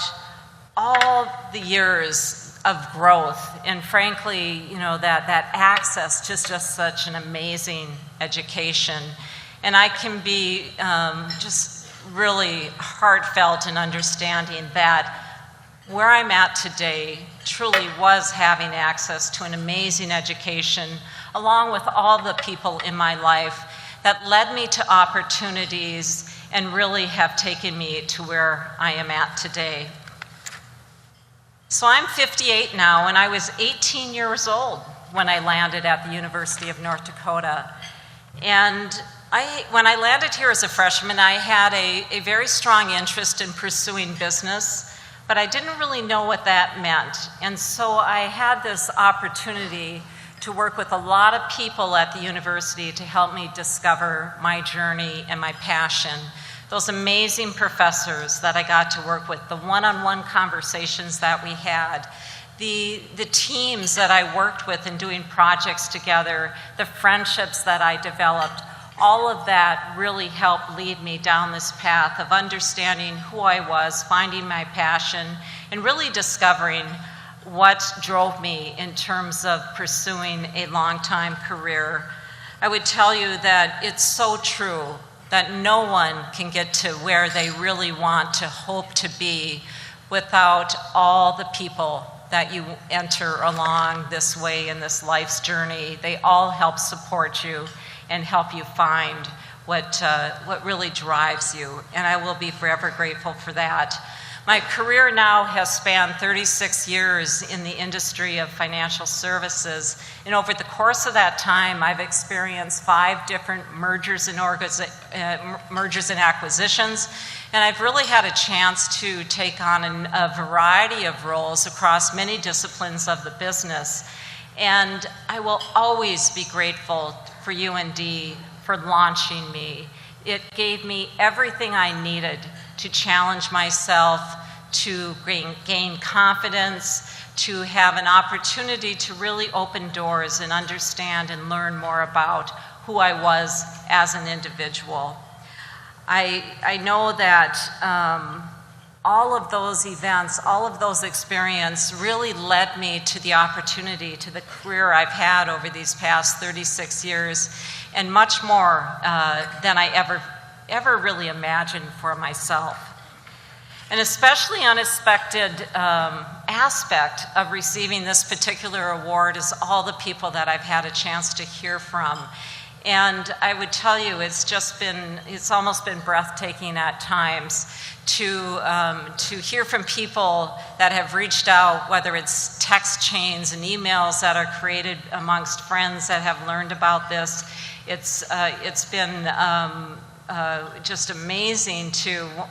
all the years of growth, and frankly, that access to just such an amazing education. And I can be just really heartfelt in understanding that where I'm at today truly was having access to an amazing education, along with all the people in my life that led me to opportunities and really have taken me to where I am at today. So I'm 58 now, and I was 18 years old when I landed at the University of North Dakota. And when I landed here as a freshman, I had a very strong interest in pursuing business, but I didn't really know what that meant. And so I had this opportunity to work with a lot of people at the university to help me discover my journey and my passion. Those amazing professors that I got to work with, the one-on-one conversations that we had, the teams that I worked with in doing projects together, the friendships that I developed, all of that really helped lead me down this path of understanding who I was, finding my passion, and really discovering what drove me in terms of pursuing a long-time career. I would tell you that it's so true that no one can get to where they really want to hope to be without all the people that you enter along this way in this life's journey. They all help support you and help you find what really drives you, and I will be forever grateful for that. My career now has spanned 36 years in the industry of financial services, and over the course of that time, I've experienced 5 different mergers and acquisitions, and I've really had a chance to take on a variety of roles across many disciplines of the business. And I will always be grateful for UND for launching me. It gave me everything I needed to challenge myself, to gain confidence, to have an opportunity to really open doors and understand and learn more about who I was as an individual. I know that all of those events, all of those experiences really led me to the opportunity, to the career I've had over these past 36 years, and much more than I ever really imagined for myself. An especially unexpected aspect of receiving this particular award is all the people that I've had a chance to hear from. And I would tell you, it's almost been breathtaking at times to hear from people that have reached out, whether it's text chains and emails that are created amongst friends that have learned about this. It's been just amazing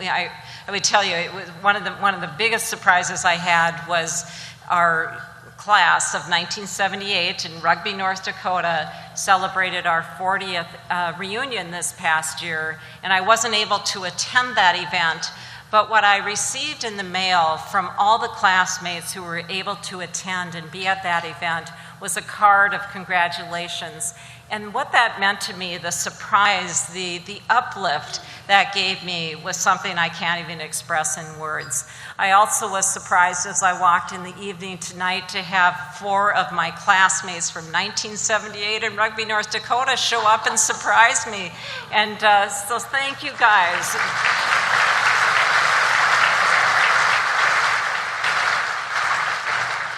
I would tell you, it was one of the biggest surprises I had was our class of 1978 in Rugby, North Dakota celebrated our 40th reunion this past year, and I wasn't able to attend that event, but what I received in the mail from all the classmates who were able to attend and be at that event was a card of congratulations. And what that meant to me, the surprise, the uplift that gave me was something I can't even express in words. I also was surprised as I walked in the evening tonight to have 4 of my classmates from 1978 in Rugby, North Dakota show up and surprise me. And so thank you guys.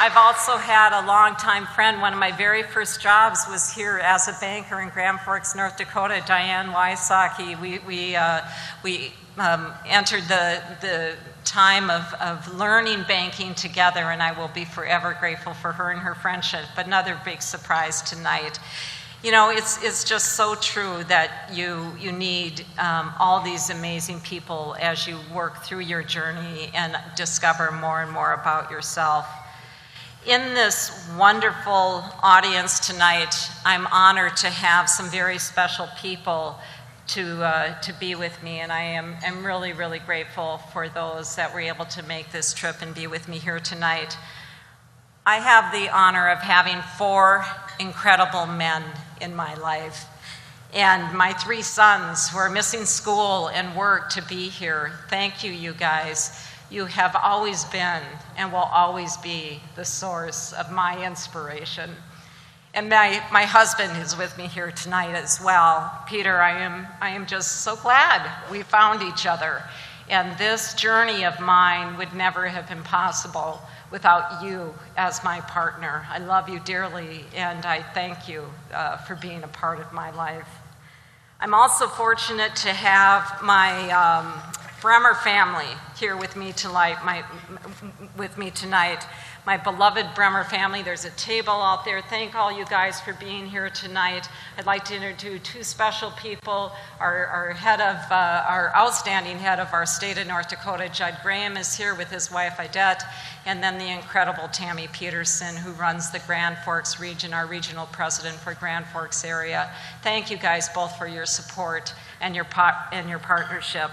I've also had a longtime friend. One of my very first jobs was here as a banker in Grand Forks, North Dakota, Diane Wysocki. We entered the time of learning banking together, and I will be forever grateful for her and her friendship. But another big surprise tonight. You know, it's just so true that you need all these amazing people as you work through your journey and discover more and more about yourself. In this wonderful audience tonight, I'm honored to have some very special people to be with me, and I am really, really grateful for those that were able to make this trip and be with me here tonight. I have the honor of having 4 incredible men in my life, and my 3 sons who are missing school and work to be here. Thank you, you guys. You have always been and will always be the source of my inspiration. And my husband is with me here tonight as well. Peter, I am just so glad we found each other. And this journey of mine would never have been possible without you as my partner. I love you dearly, and I thank you for being a part of my life. I'm also fortunate to have my Bremer family here with me tonight. My beloved Bremer family. There's a table out there. Thank all you guys for being here tonight. I'd like to introduce 2 special people. Our outstanding head of our state of North Dakota, Judd Graham, is here with his wife Idette, and then the incredible Tammy Peterson, who runs the Grand Forks region, our regional president for Grand Forks area. Thank you guys both for your support and your partnership.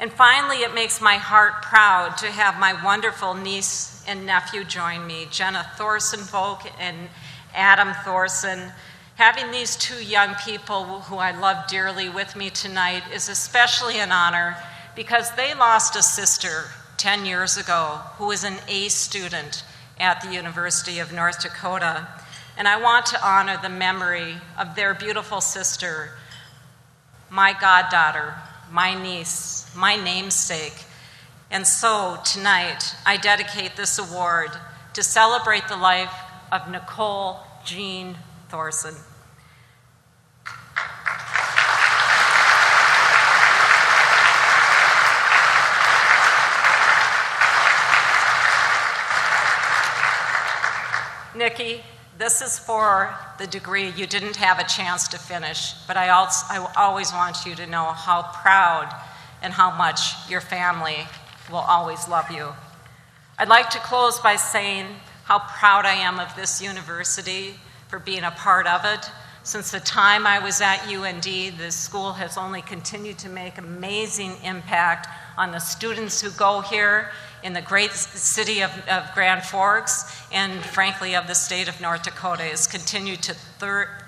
And finally, it makes my heart proud to have my wonderful niece and nephew join me, Jenna Thorson-Volk and Adam Thorson. Having these 2 young people who I love dearly with me tonight is especially an honor because they lost a sister 10 years ago who was an A student at the University of North Dakota. And I want to honor the memory of their beautiful sister, my goddaughter, my niece, my namesake. And so tonight, I dedicate this award to celebrate the life of Nicole Jeanne Thorson. Nikki, this is for the degree you didn't have a chance to finish, but I always want you to know how proud and how much your family will always love you. I'd like to close by saying how proud I am of this university for being a part of it. Since the time I was at UND, this school has only continued to make amazing impact on the students who go here in the great city of Grand Forks, and frankly of the state of North Dakota. It's continued to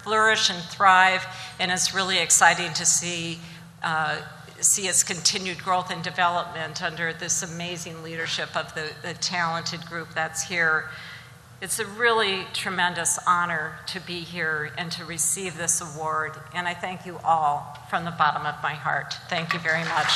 flourish and thrive, and it's really exciting to see its continued growth and development under this amazing leadership of the talented group that's here. It's a really tremendous honor to be here and to receive this award, and I thank you all from the bottom of my heart. Thank you very much.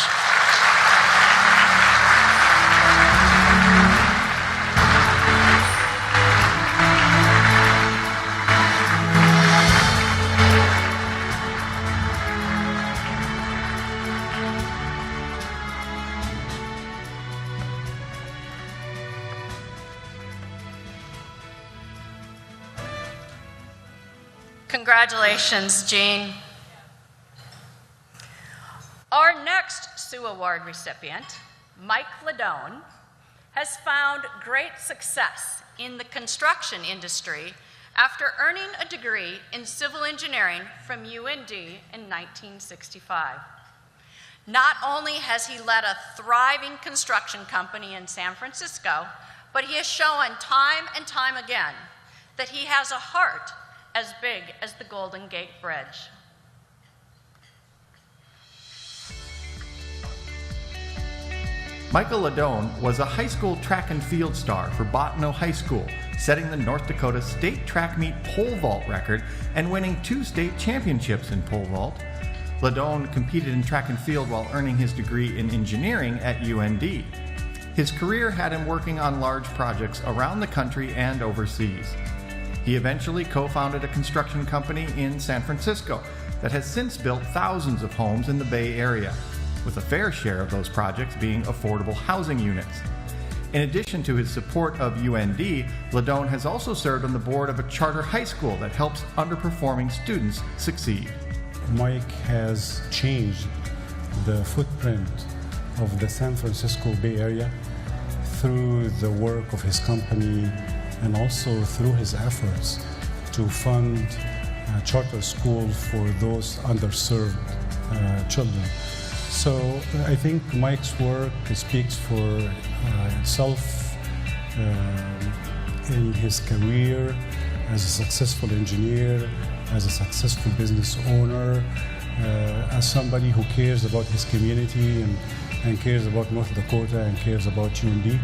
Congratulations, Jeanne. Our next Sioux Award recipient, Mike Lodoen, has found great success in the construction industry after earning a degree in civil engineering from UND in 1965. Not only has he led a thriving construction company in San Francisco, but he has shown time and time again that he has a heart as big as the Golden Gate Bridge. Michael Lodoen was a high school track and field star for Bottineau High School, setting the North Dakota state track meet pole vault record and winning 2 state championships in pole vault. Lodoen competed in track and field while earning his degree in engineering at UND. His career had him working on large projects around the country and overseas. He eventually co-founded a construction company in San Francisco that has since built thousands of homes in the Bay Area, with a fair share of those projects being affordable housing units. In addition to his support of UND, Lodoen has also served on the board of a charter high school that helps underperforming students succeed. Mike has changed the footprint of the San Francisco Bay Area through the work of his company and also through his efforts to fund a charter school for those underserved children. So I think Mike's work speaks for itself in his career as a successful engineer, as a successful business owner, as somebody who cares about his community and cares about North Dakota and cares about UND.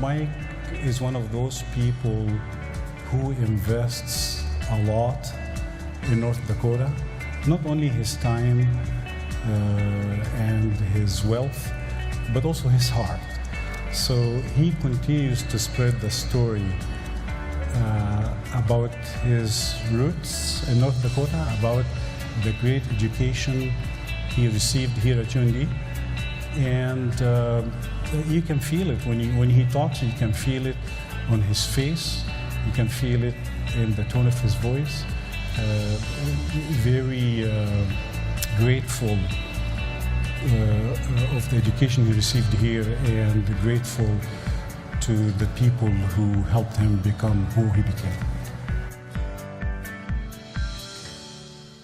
Mike is one of those people who invests a lot in North Dakota, not only his time and his wealth, but also his heart. So he continues to spread the story about his roots in North Dakota, about the great education he received here at UND. And you can feel it when he talks. You can feel it on his face. You can feel it in the tone of his voice. Very grateful of the education he received here, and grateful to the people who helped him become who he became.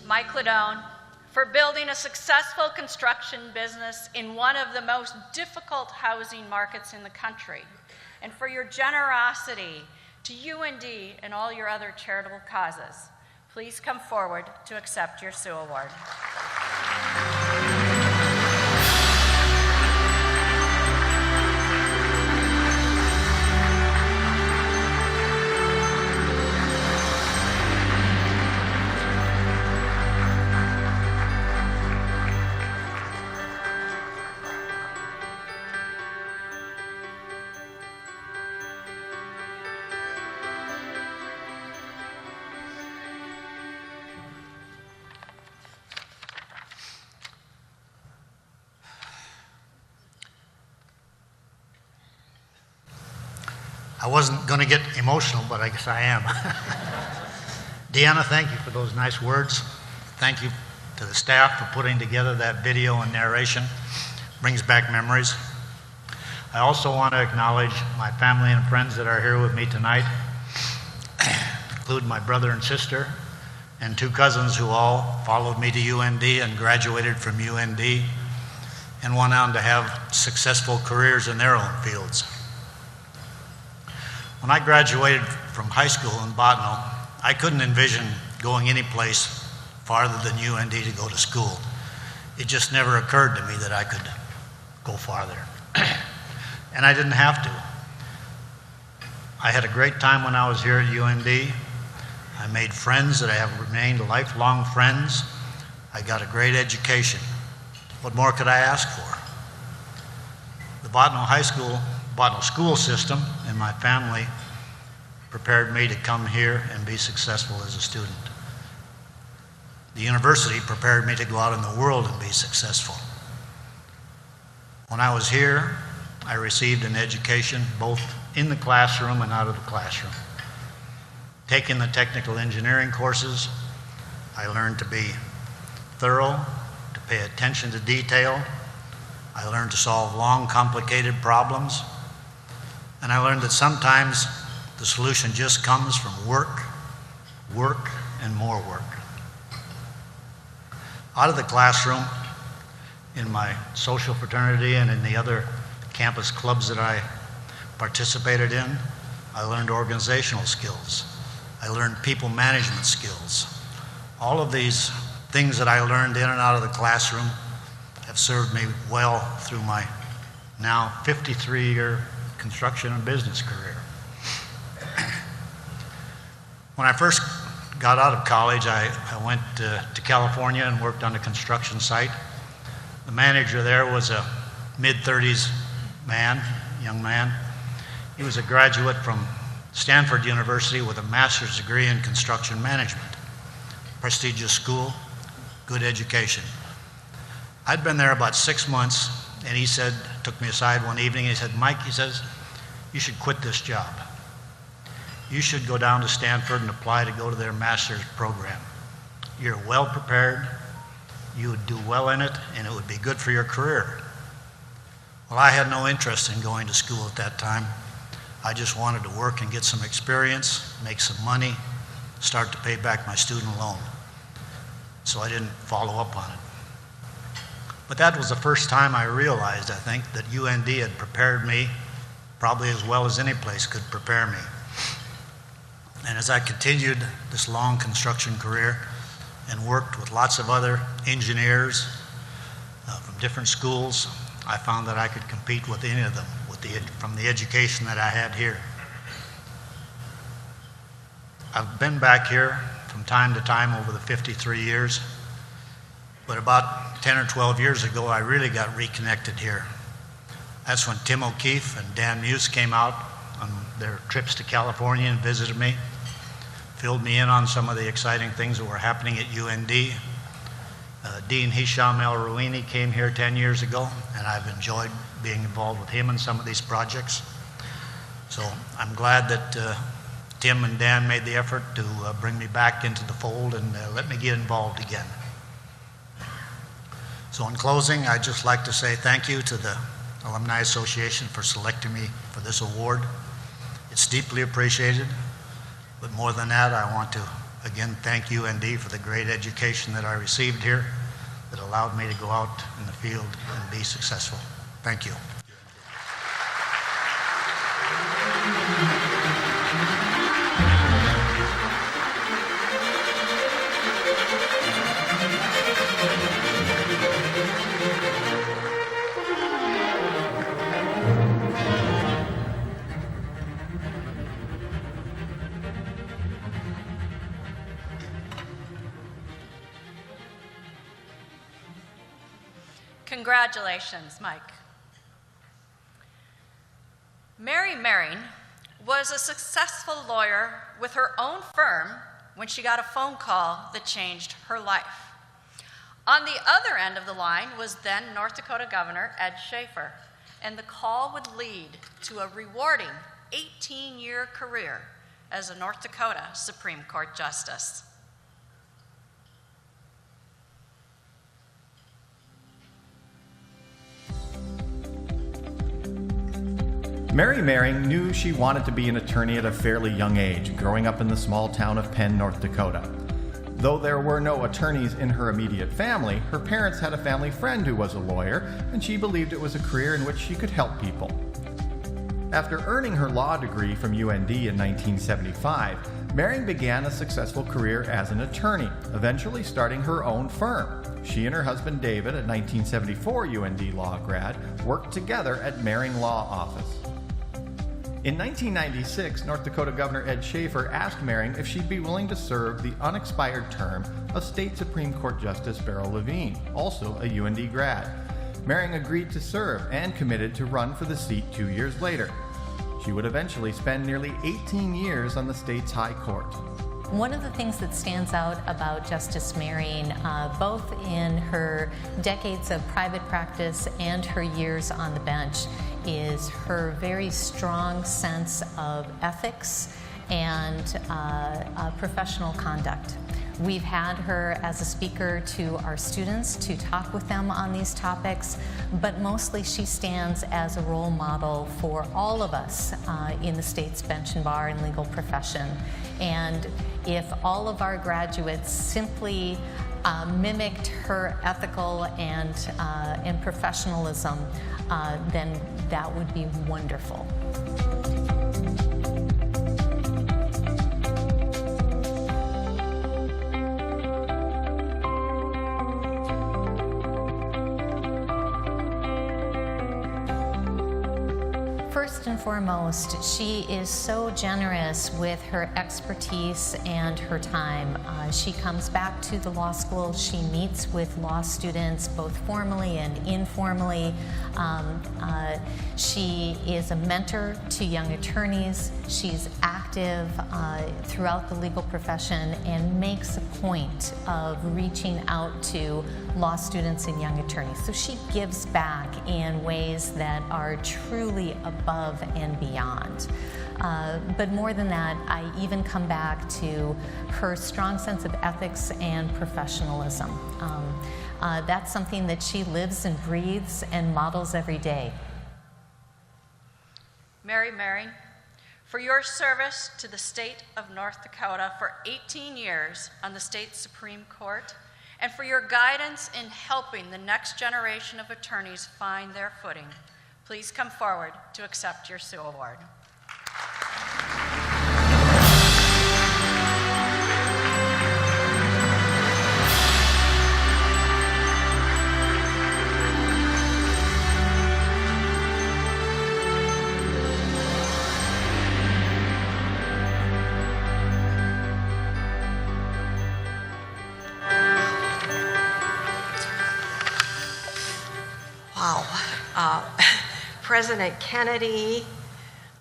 Mike Lodoen, for building a successful construction business in one of the most difficult housing markets in the country, and for your generosity to UND and all your other charitable causes. Please come forward to accept your Sioux Award. I wasn't going to get emotional, but I guess I am. Deanna, thank you for those nice words. Thank you to the staff for putting together that video and narration. Brings back memories. I also want to acknowledge my family and friends that are here with me tonight, include my brother and sister, and 2 cousins who all followed me to UND and graduated from UND and went on to have successful careers in their own fields. When I graduated from high school in Bottineau, I couldn't envision going any place farther than UND to go to school. It just never occurred to me that I could go farther. And I didn't have to. I had a great time when I was here at UND. I made friends that I have remained lifelong friends. I got a great education. What more could I ask for? The Bottineau school system and my family prepared me to come here and be successful as a student. The university prepared me to go out in the world and be successful. When I was here, I received an education both in the classroom and out of the classroom. Taking the technical engineering courses, I learned to be thorough, to pay attention to detail. I learned to solve long, complicated problems. And I learned that sometimes the solution just comes from work, work, and more work. Out of the classroom, in my social fraternity and in the other campus clubs that I participated in, I learned organizational skills. I learned people management skills. All of these things that I learned in and out of the classroom have served me well through my now 53-year construction and business career. When I first got out of college, I went to California and worked on a construction site. The manager there was a mid-30s man, young man. He was a graduate from Stanford University with a master's degree in construction management. Prestigious school, good education. I'd been there about 6 months, and he said, took me aside one evening, he said, Mike, he says, you should quit this job. You should go down to Stanford and apply to go to their master's program. You're well prepared, you would do well in it, and it would be good for your career. Well, I had no interest in going to school at that time. I just wanted to work and get some experience, make some money, start to pay back my student loan. So I didn't follow up on it. But that was the first time I realized, I think, that UND had prepared me probably as well as any place could prepare me. And as I continued this long construction career and worked with lots of other engineers from different schools, I found that I could compete with any of them from the education that I had here. I've been back here from time to time over the 53 years, but about 10 or 12 years ago, I really got reconnected here. That's when Tim O'Keefe and Dan Morris came out on their trips to California and visited me, filled me in on some of the exciting things that were happening at UND. Dean Hisham El-Rouini came here 10 years ago, and I've enjoyed being involved with him in some of these projects. So I'm glad that Tim and Dan made the effort to bring me back into the fold and let me get involved again. So in closing, I'd just like to say thank you to the Alumni Association for selecting me for this award. It's deeply appreciated, but more than that, I want to again thank UND for the great education that I received here that allowed me to go out in the field and be successful. Thank you. Congratulations, Mike. Mary Mering was a successful lawyer with her own firm when she got a phone call that changed her life. On the other end of the line was then North Dakota Governor Ed Schaefer, and the call would lead to a rewarding 18-year career as a North Dakota Supreme Court Justice. Mary Mering knew she wanted to be an attorney at a fairly young age, growing up in the small town of Penn, North Dakota. Though there were no attorneys in her immediate family, her parents had a family friend who was a lawyer, and she believed it was a career in which she could help people. After earning her law degree from UND in 1975, Mering began a successful career as an attorney, eventually starting her own firm. She and her husband David, a 1974 UND law grad, worked together at Mering Law Office. In 1996, North Dakota Governor Ed Schaefer asked Mering if she'd be willing to serve the unexpired term of State Supreme Court Justice Beryl Levine, also a UND grad. Mering agreed to serve and committed to run for the seat 2 years later. She would eventually spend nearly 18 years on the state's high court. One of the things that stands out about Justice Marion, both in her decades of private practice and her years on the bench, is her very strong sense of ethics and professional conduct. We've had her as a speaker to our students to talk with them on these topics, but mostly she stands as a role model for all of us in the state's bench and bar and legal profession. And if all of our graduates simply mimicked her ethical and professionalism, then that would be wonderful. First and foremost, she is so generous with her expertise and her time. She comes back to the law school. She meets with law students both formally and informally. She is a mentor to young attorneys. She's active throughout the legal profession and makes a point of reaching out to law students and young attorneys. So she gives back in ways that are truly above and beyond. But more than that, I even come back to her strong sense of ethics and professionalism. That's something that she lives and breathes and models every day. Mary Marion, for your service to the state of North Dakota for 18 years on the state Supreme Court, and for your guidance in helping the next generation of attorneys find their footing, please come forward to accept your Sioux Award. President Kennedy,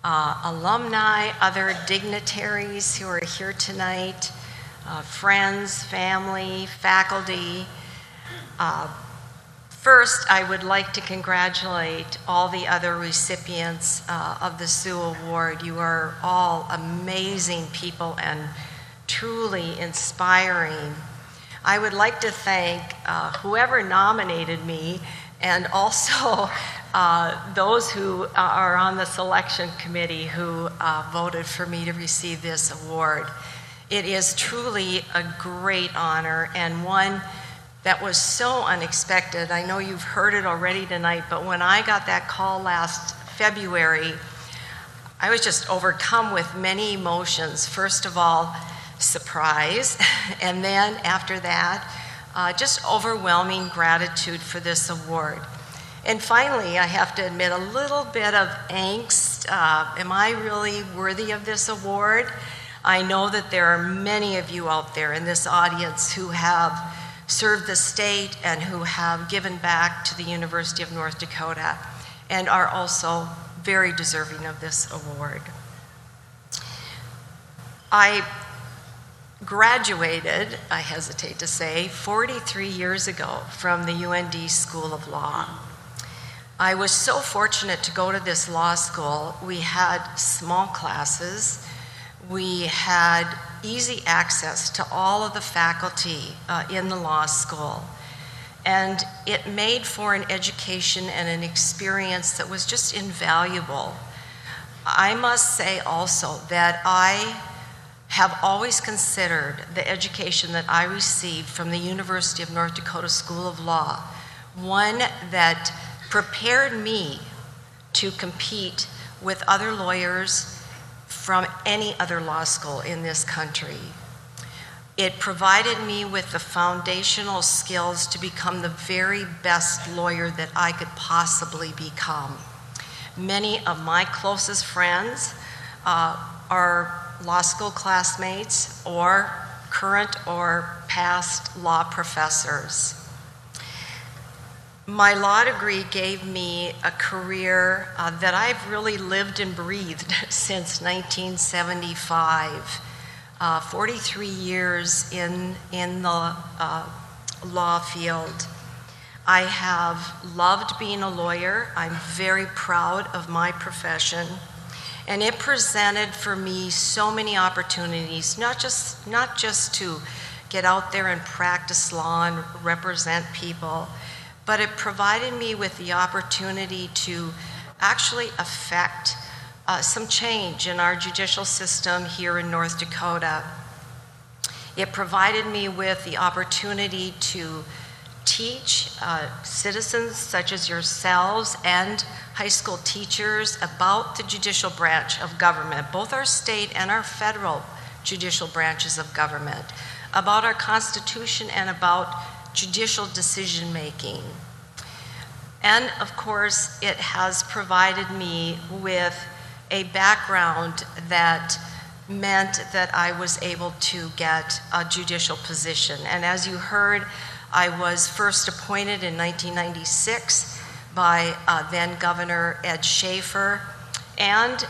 alumni, other dignitaries who are here tonight, friends, family, faculty. First, I would like to congratulate all the other recipients of the Sioux Award. You are all amazing people and truly inspiring. I would like to thank whoever nominated me, and also those who are on the selection committee who voted for me to receive this award. It is truly a great honor and one that was so unexpected. I know you've heard it already tonight, but when I got that call last February, I was just overcome with many emotions. First of all, surprise, and then after that, just overwhelming gratitude for this award. And finally, I have to admit a little bit of angst. Am I really worthy of this award? I know that there are many of you out there in this audience who have served the state and who have given back to the University of North Dakota and are also very deserving of this award. I graduated, I hesitate to say, 43 years ago from the UND School of Law. I was so fortunate to go to this law school. We had small classes. We had easy access to all of the faculty in the law school. And it made for an education and an experience that was just invaluable. I must say also that I have always considered the education that I received from the University of North Dakota School of Law one that prepared me to compete with other lawyers from any other law school in this country. It provided me with the foundational skills to become the very best lawyer that I could possibly become. Many of my closest friends are law school classmates or current or past law professors. My law degree gave me a career that I've really lived and breathed since 1975. 43 years in the law field. I have loved being a lawyer. I'm very proud of my profession. And it presented for me so many opportunities, not just to get out there and practice law and represent people, but it provided me with the opportunity to actually affect some change in our judicial system here in North Dakota. It provided me with the opportunity to teach citizens such as yourselves and high school teachers about the judicial branch of government, both our state and our federal judicial branches of government, about our Constitution and about judicial decision making. And of course, it has provided me with a background that meant that I was able to get a judicial position. And as you heard, I was first appointed in 1996 by then Governor Ed Schaefer, and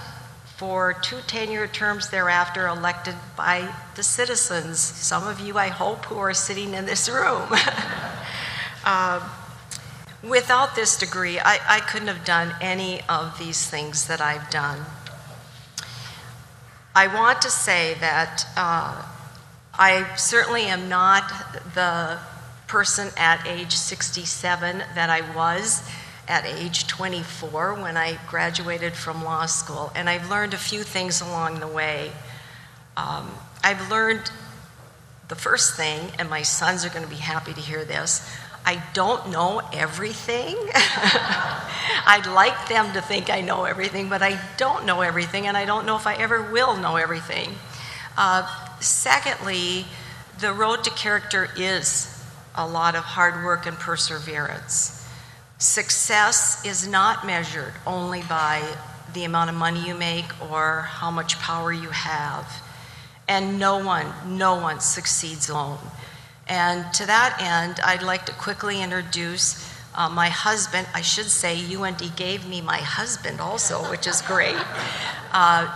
for 2 10-year terms thereafter elected by the citizens, some of you I hope who are sitting in this room. Without this degree, I couldn't have done any of these things that I've done. I want to say that I certainly am not the person at age 67 that I was at age 24 when I graduated from law school, and I've learned a few things along the way. I've learned the first thing, and my sons are going to be happy to hear this, I don't know everything. I'd like them to think I know everything, but I don't know everything, and I don't know if I ever will know everything. Secondly, the road to character is a lot of hard work and perseverance. Success is not measured only by the amount of money you make or how much power you have. And no one succeeds alone. And to that end, I'd like to quickly introduce my husband. I should say UND gave me my husband also, which is great.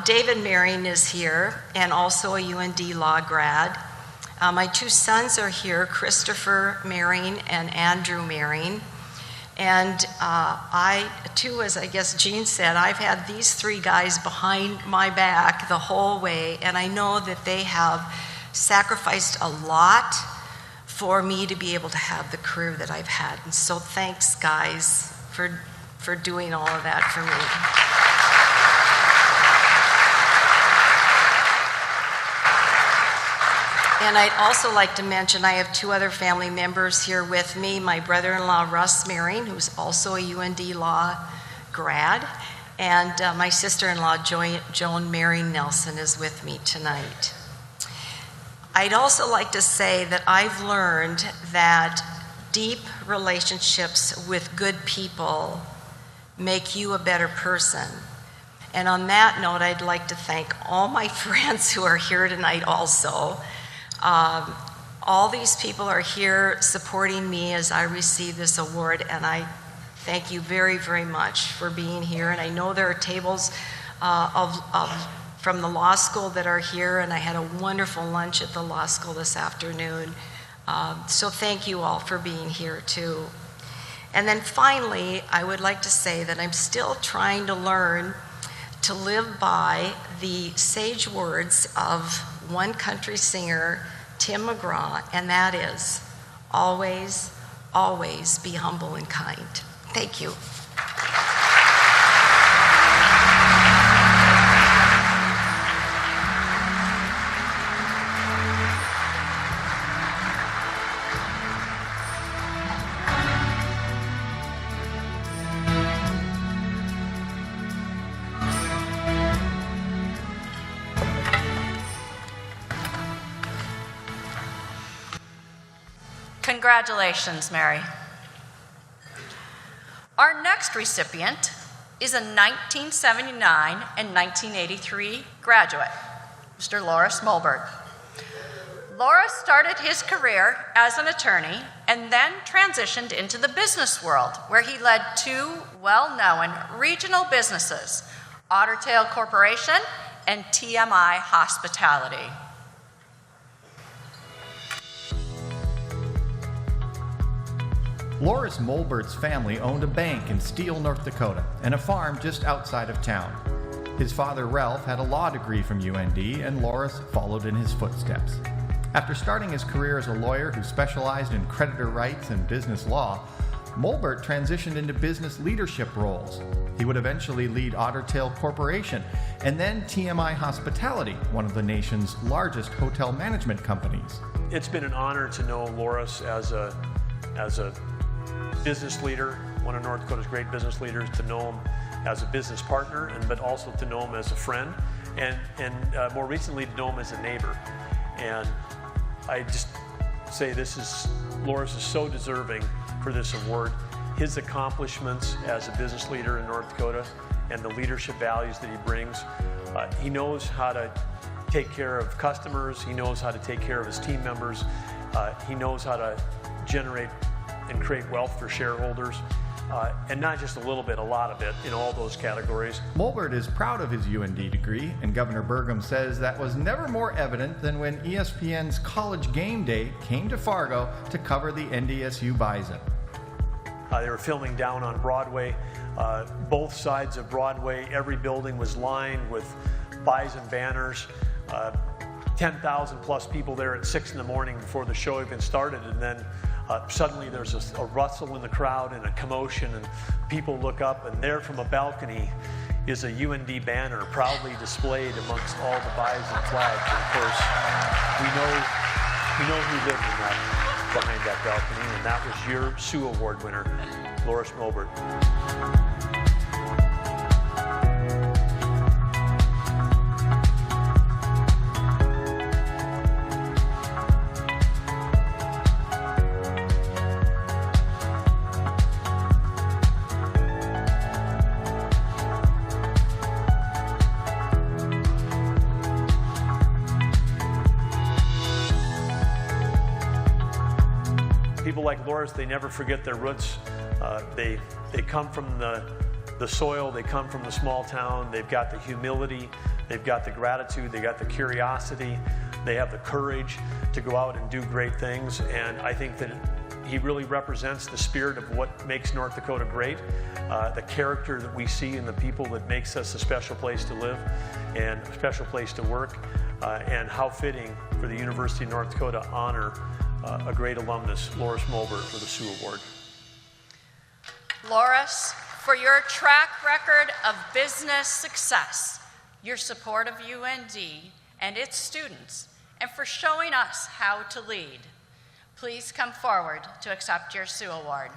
David Marion is here, and also a UND law grad. My 2 sons are here, Christopher Marion and Andrew Marion. And I, too, as I guess Jeanne said, I've had these 3 guys behind my back the whole way, and I know that they have sacrificed a lot for me to be able to have the career that I've had. And so thanks, guys, for doing all of that for me. And I'd also like to mention I have 2 other family members here with me. My brother-in-law, Russ Marion, who's also a UND Law grad, and my sister-in-law, Joan Marion Nelson, is with me tonight. I'd also like to say that I've learned that deep relationships with good people make you a better person. And on that note, I'd like to thank all my friends who are here tonight also. All these people are here supporting me as I receive this award, and I thank you very, very much for being here. And I know there are tables from the law school that are here, and I had a wonderful lunch at the law school this afternoon. So thank you all for being here too. And then finally, I would like to say that I'm still trying to learn to live by the sage words of one country singer, Tim McGraw, and that is, always, always be humble and kind. Thank you. Congratulations, Mary. Our next recipient is a 1979 and 1983 graduate, Mr. Lauris Molbert. Lauris started his career as an attorney and then transitioned into the business world, where he led two well-known regional businesses, Otter Tail Corporation and TMI Hospitality. Lauris Molbert's family owned a bank in Steele, North Dakota, and a farm just outside of town. His father, Ralph, had a law degree from UND, and Lauris followed in his footsteps. After starting his career as a lawyer who specialized in creditor rights and business law, Molbert transitioned into business leadership roles. He would eventually lead Otter Tail Corporation and then TMI Hospitality, one of the nation's largest hotel management companies. It's been an honor to know Lauris as a business leader, one of North Dakota's great business leaders, to know him as a business partner, but also to know him as a friend, and more recently to know him as a neighbor. And I just say Lauris is so deserving for this award. His accomplishments as a business leader in North Dakota and the leadership values that he brings. He knows how to take care of customers. He knows how to take care of his team members. He knows how to generate and create wealth for shareholders. And not just a little bit, a lot of it in all those categories. Molbert is proud of his UND degree, and Governor Burgum says that was never more evident than when ESPN's College Game Day came to Fargo to cover the NDSU Bison. They were filming down on Broadway. Both sides of Broadway, every building was lined with Bison banners. 10,000 plus people there at 6 in the morning before the show even started, and then suddenly there's a rustle in the crowd and a commotion, and people look up, and there from a balcony is a UND banner proudly displayed amongst all the Bison flags. And of course, we know who lived in that, behind that balcony, and that was your Sioux Award winner, Lauris Molbert. People like Lauris, they never forget their roots. They come from the soil, they come from the small town, they've got the humility, they've got the gratitude, they've got the curiosity, they have the courage to go out and do great things, and I think that he really represents the spirit of what makes North Dakota great, the character that we see in the people that makes us a special place to live and a special place to work, and how fitting for the University of North Dakota to honor a great alumnus, Lauris Molbert, for the Sioux Award. Lauris, for your track record of business success, your support of UND and its students, and for showing us how to lead, please come forward to accept your Sioux Award.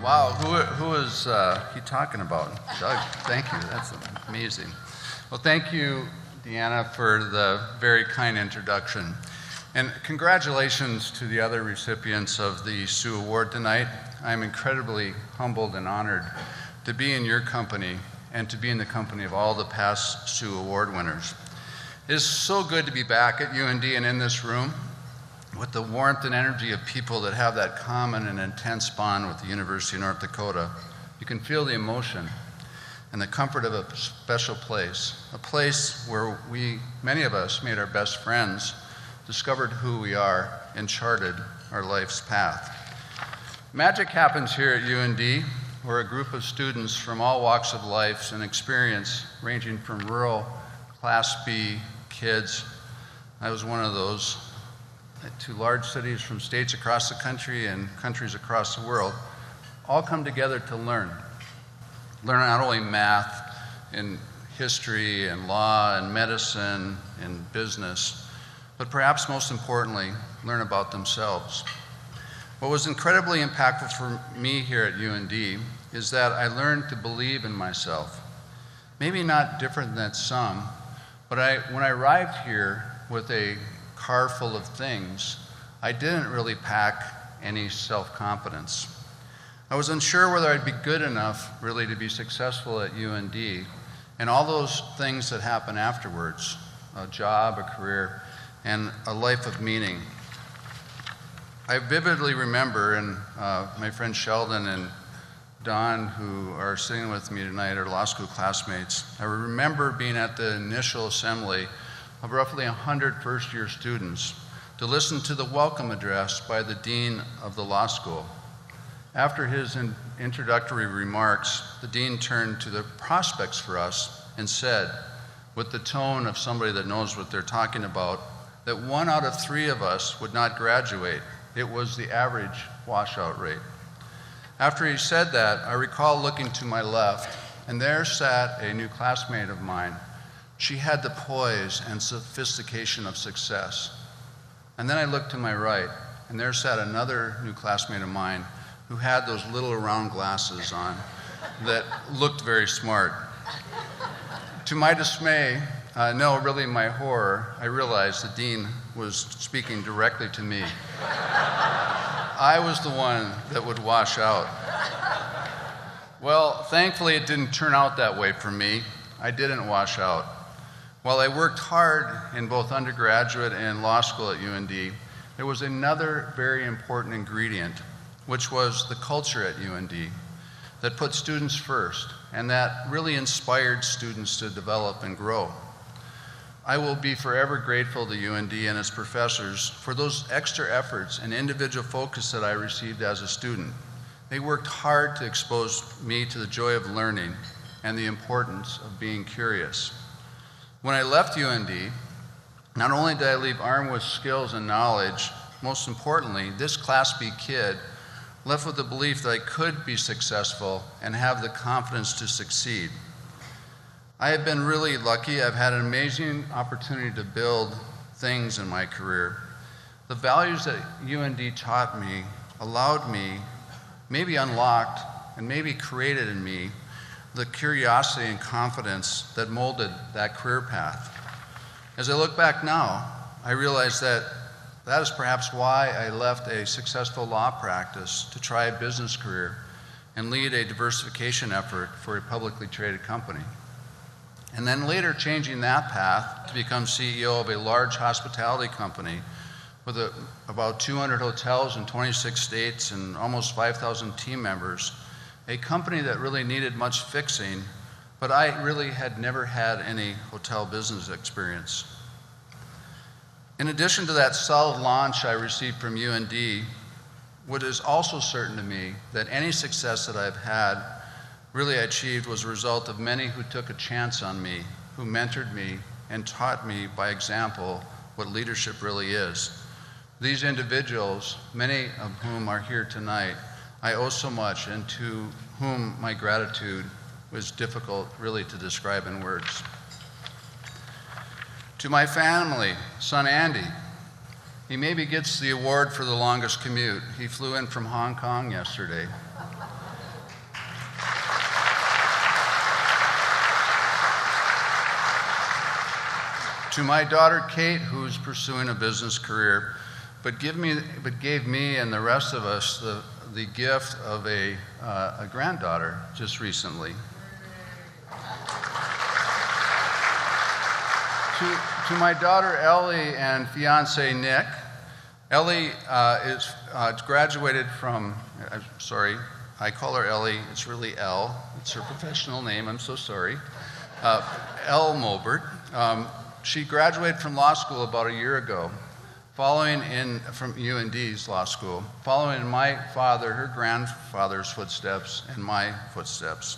Wow, who is he talking about? Doug, thank you, that's amazing. Well, thank you, Deanna, for the very kind introduction. And congratulations to the other recipients of the Sioux Award tonight. I'm incredibly humbled and honored to be in your company and to be in the company of all the past Sioux Award winners. It is so good to be back at UND and in this room with the warmth and energy of people that have that common and intense bond with the University of North Dakota. You can feel the emotion and the comfort of a special place, a place where many of us made our best friends, discovered who we are, and charted our life's path. Magic happens here at UND, where a group of students from all walks of life and experience, ranging from rural Class B kids, I was one of those, to large cities from states across the country and countries across the world, all come together to learn. Learn not only math and history and law and medicine and business, but perhaps most importantly, learn about themselves. What was incredibly impactful for me here at UND is that I learned to believe in myself. Maybe not different than some, But when I arrived here with a car full of things, I didn't really pack any self-confidence. I was unsure whether I'd be good enough really to be successful at UND and all those things that happen afterwards, a job, a career, and a life of meaning. I vividly remember, and my friend Sheldon and Don, who are sitting with me tonight, are law school classmates. I remember being at the initial assembly of roughly 100 first-year students to listen to the welcome address by the dean of the law school. After his introductory remarks, the dean turned to the prospects for us and said, with the tone of somebody that knows what they're talking about, that 1 out of 3 of us would not graduate. It was the average washout rate. After he said that, I recall looking to my left, and there sat a new classmate of mine. She had the poise and sophistication of success. And then I looked to my right, and there sat another new classmate of mine who had those little round glasses on that looked very smart. To my dismay, no, really my horror, I realized the dean was speaking directly to me. I was the one that would wash out. Well, thankfully it didn't turn out that way for me. I didn't wash out. While I worked hard in both undergraduate and law school at UND, there was another very important ingredient, which was the culture at UND that put students first and that really inspired students to develop and grow. I will be forever grateful to UND and its professors for those extra efforts and individual focus that I received as a student. They worked hard to expose me to the joy of learning and the importance of being curious. When I left UND, not only did I leave armed with skills and knowledge, most importantly, this Class B kid left with the belief that I could be successful and have the confidence to succeed. I have been really lucky. I've had an amazing opportunity to build things in my career. The values that UND taught me allowed me, maybe unlocked, and maybe created in me the curiosity and confidence that molded that career path. As I look back now, I realize that that is perhaps why I left a successful law practice to try a business career and lead a diversification effort for a publicly traded company. And then later changing that path to become CEO of a large hospitality company with about 200 hotels in 26 states and almost 5,000 team members, a company that really needed much fixing, but I really had never had any hotel business experience. In addition to that solid launch I received from UND, what is also certain to me that any success that I've had really achieved was a result of many who took a chance on me, who mentored me and taught me by example what leadership really is. These individuals, many of whom are here tonight, I owe so much, and to whom my gratitude was difficult really to describe in words. To my family, son Andy, he maybe gets the award for the longest commute. He flew in from Hong Kong yesterday. To my daughter Kate, who's pursuing a business career, but gave me and the rest of us the gift of a granddaughter just recently. To my daughter Ellie and fiance Nick, Ellie is graduated from, I call her Ellie, it's really Elle, it's her professional name, I'm so sorry, Elle Molbert. She graduated from law school about a year ago, from UND's law school, following in my father, her grandfather's footsteps, and my footsteps.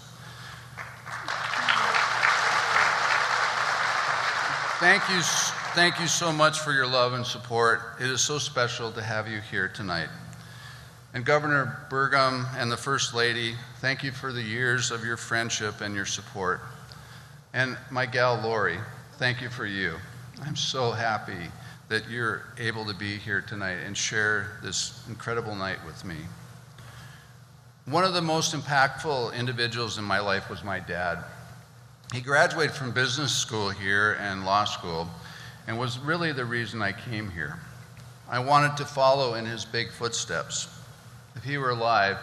Thank you so much for your love and support. It is so special to have you here tonight. And Governor Burgum and the First Lady, thank you for the years of your friendship and your support. And my gal Lori, thank you for you. I'm so happy that you're able to be here tonight and share this incredible night with me. One of the most impactful individuals in my life was my dad. He graduated from business school here and law school and was really the reason I came here. I wanted to follow in his big footsteps. If he were alive,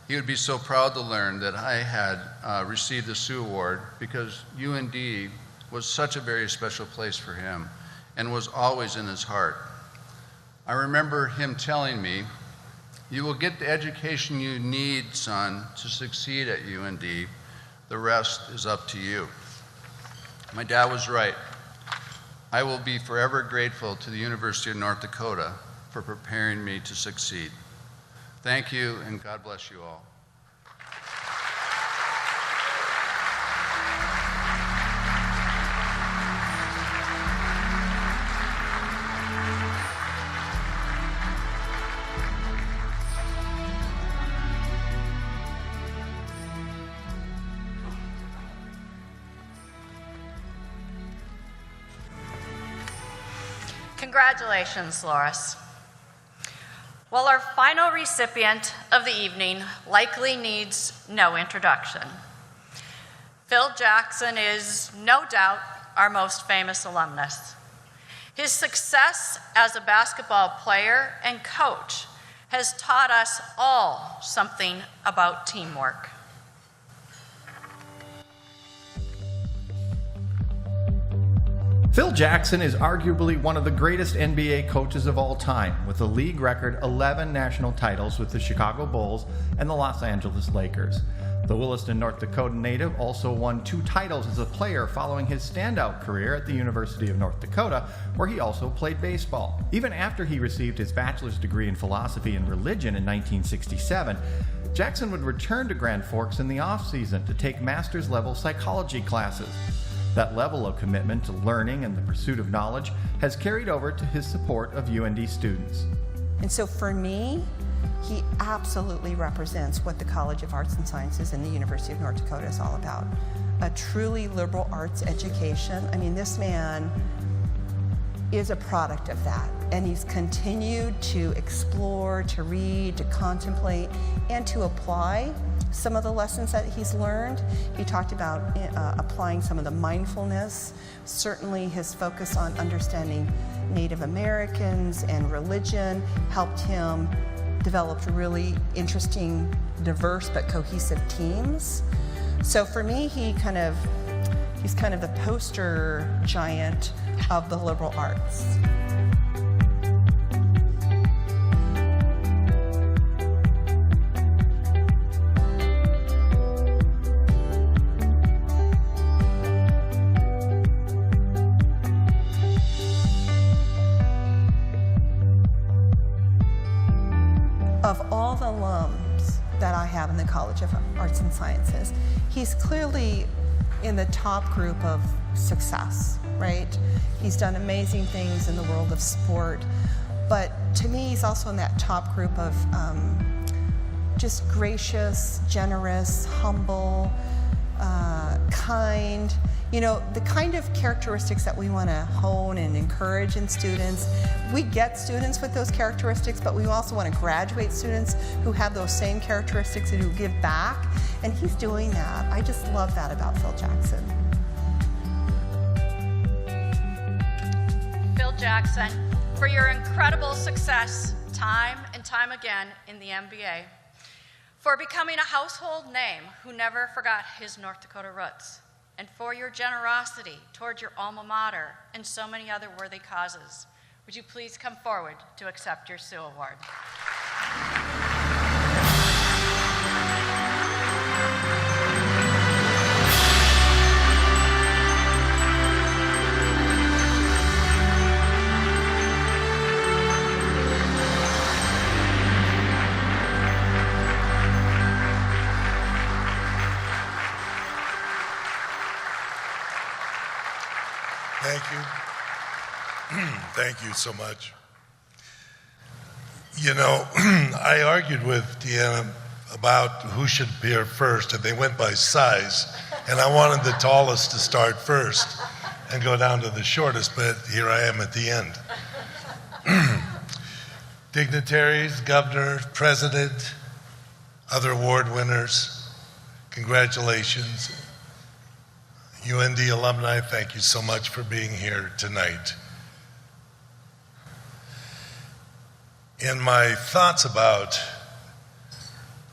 he would be so proud to learn that I had received the Sioux Award because UND was such a very special place for him and was always in his heart. I remember him telling me, "You will get the education you need, son, to succeed at UND. The rest is up to you." My dad was right. I will be forever grateful to the University of North Dakota for preparing me to succeed. Thank you, and God bless you all. Congratulations, Lauris. Well, our final recipient of the evening likely needs no introduction. Phil Jackson is no doubt our most famous alumnus. His success as a basketball player and coach has taught us all something about teamwork. Phil Jackson is arguably one of the greatest NBA coaches of all time, with a league record 11 national titles with the Chicago Bulls and the Los Angeles Lakers. The Williston, North Dakota native also won 2 titles as a player following his standout career at the University of North Dakota, where he also played baseball. Even after he received his bachelor's degree in philosophy and religion in 1967, Jackson would return to Grand Forks in the off-season to take master's level psychology classes. That level of commitment to learning and the pursuit of knowledge has carried over to his support of UND students. And so for me, he absolutely represents what the College of Arts and Sciences and the University of North Dakota is all about. A truly liberal arts education. I mean, this man is a product of that. And he's continued to explore, to read, to contemplate, and to apply some of the lessons that he's learned. He talked about applying some of the mindfulness, certainly his focus on understanding Native Americans and religion helped him develop really interesting, diverse but cohesive teams. So for me, he's kind of the poster giant of the liberal arts. Of all the alums that I have in the College of Arts and Sciences, he's clearly in the top group of success, right? He's done amazing things in the world of sport, but to me, he's also in that top group of just gracious, generous, humble, kind. You know, the kind of characteristics that we want to hone and encourage in students. We get students with those characteristics, but we also want to graduate students who have those same characteristics and who give back. And he's doing that. I just love that about Phil Jackson. Phil Jackson, for your incredible success time and time again in the NBA, for becoming a household name who never forgot his North Dakota roots, and for your generosity toward your alma mater and so many other worthy causes. Would you please come forward to accept your Sioux Award? Thank you. Thank you so much. You know, I argued with Deanna about who should appear first, and they went by size, and I wanted the tallest to start first and go down to the shortest, but here I am at the end. Dignitaries, governor, president, other award winners, congratulations. UND alumni, thank you so much for being here tonight. In my thoughts about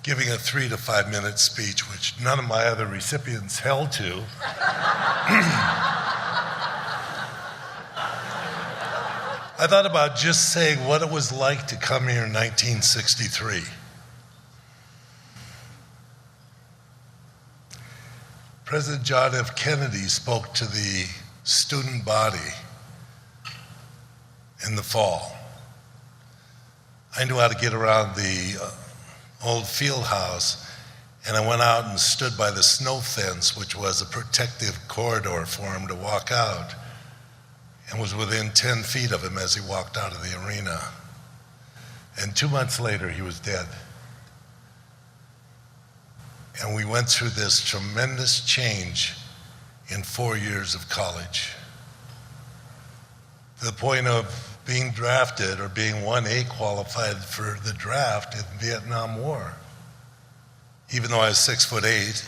giving a 3 to 5 minute speech, which none of my other recipients held to, I thought about just saying what it was like to come here in 1963. President John F. Kennedy spoke to the student body in the fall. I knew how to get around the old field house, and I went out and stood by the snow fence, which was a protective corridor for him to walk out, and was within 10 feet of him as he walked out of the arena. And 2 months later, he was dead. And we went through this tremendous change in 4 years of college, to the point of being drafted or being 1A qualified for the draft in the Vietnam War. Even though I was 6'8",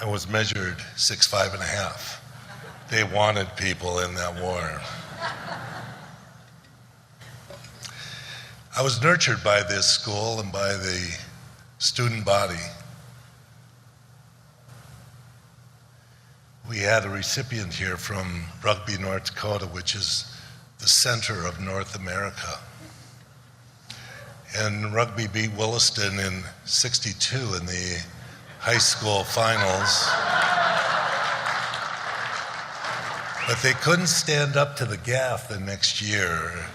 I was measured 6'5½". They wanted people in that war. I was nurtured by this school and by the student body. We had a recipient here from Rugby, North Dakota, which is the center of North America. And Rugby beat Williston in '62 in the high school finals. But they couldn't stand up to the gaff the next year.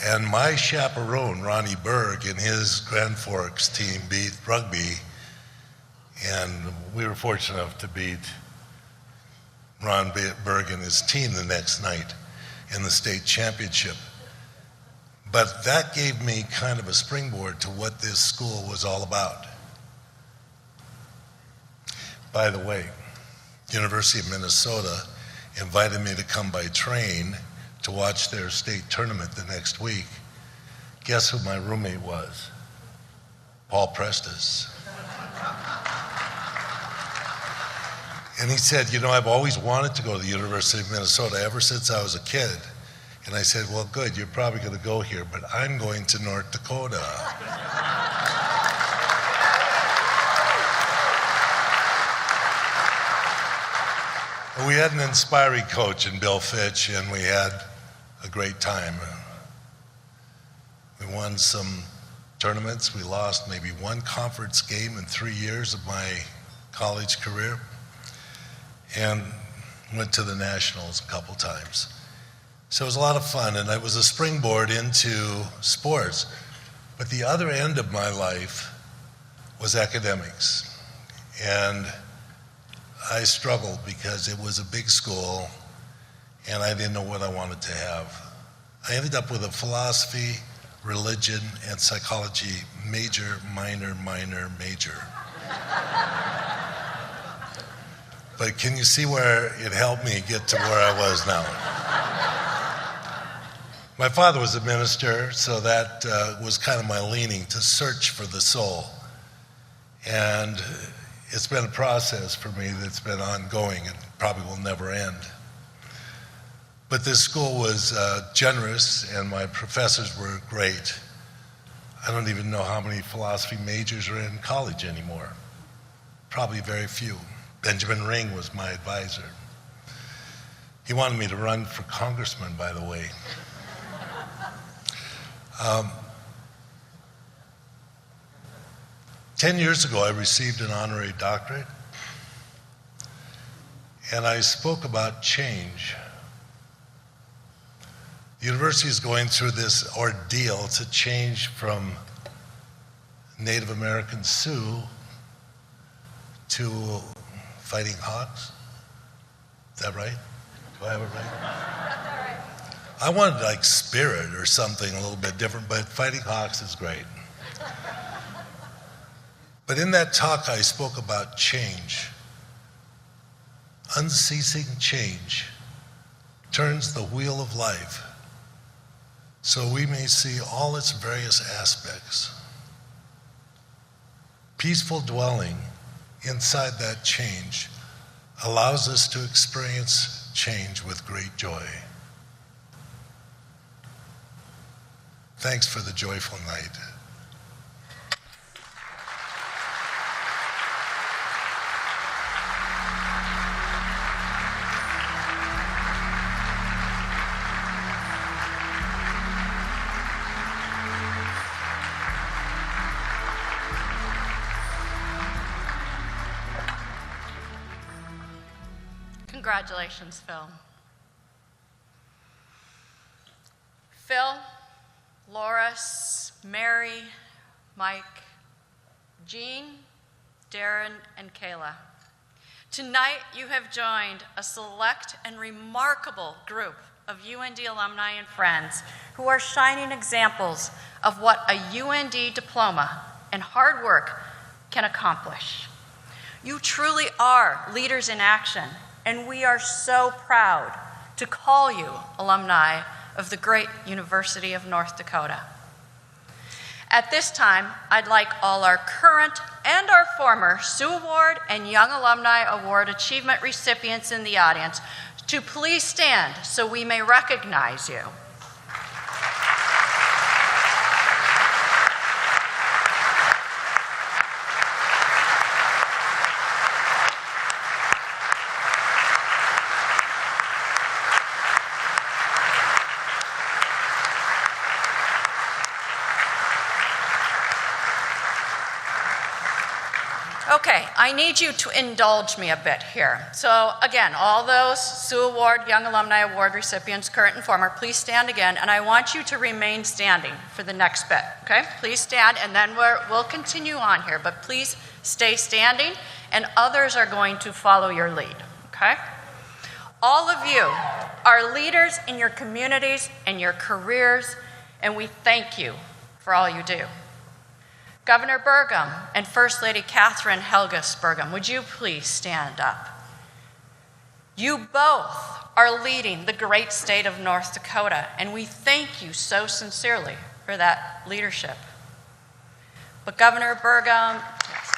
And my chaperone, Ronnie Berg, and his Grand Forks team beat Rugby. And we were fortunate enough to beat Ron Berg and his team the next night in the state championship. But that gave me kind of a springboard to what this school was all about. By the way, University of Minnesota invited me to come by train to watch their state tournament the next week. Guess who my roommate was? Paul Prestes. And he said, you know, I've always wanted to go to the University of Minnesota ever since I was a kid. And I said, well, good, you're probably going to go here, but I'm going to North Dakota. We had an inspiring coach in Bill Fitch, and we had a great time. We won some tournaments. We lost maybe one conference game in 3 years of my college career, and went to the Nationals a couple times. So it was a lot of fun, and it was a springboard into sports. But the other end of my life was academics. And I struggled because it was a big school, and I didn't know what I wanted to have. I ended up with a philosophy, religion, and psychology major, minor, major. But can you see where it helped me get to where I was now? My father was a minister, so that was kind of my leaning, to search for the soul. And it's been a process for me that's been ongoing and probably will never end. But this school was generous, and my professors were great. I don't even know how many philosophy majors are in college anymore. Probably very few. Benjamin Ring was my advisor. He wanted me to run for congressman, by the way. 10 years ago, I received an honorary doctorate, and I spoke about change. The university is going through this ordeal to change from Native American Sioux to fighting hogs. Is that right? Do I have it right? I wanted like spirit or something a little bit different, but fighting hawks is great. But in that talk, I spoke about change. Unceasing change turns the wheel of life so we may see all its various aspects. Peaceful dwelling inside that change allows us to experience change with great joy. Thanks for the joyful night. Congratulations, Phil. Phil, Lauris, Mary, Mike, Jeanne, Darren, and Kayla. Tonight, you have joined a select and remarkable group of UND alumni and friends who are shining examples of what a UND diploma and hard work can accomplish. You truly are leaders in action, and we are so proud to call you alumni of the great University of North Dakota. At this time, I'd like all our current and our former Sioux Award and Young Alumni Award Achievement recipients in the audience to please stand so we may recognize you. Okay, I need you to indulge me a bit here. So again, all those Sioux Award, Young Alumni Award recipients, current and former, please stand again, and I want you to remain standing for the next bit, okay? Please stand, and then we'll continue on here, but please stay standing, and others are going to follow your lead, okay? All of you are leaders in your communities and your careers, and we thank you for all you do. Governor Burgum and First Lady Catherine Helgas Burgum, would you please stand up? You both are leading the great state of North Dakota, and we thank you so sincerely for that leadership. But Governor Burgum, yes.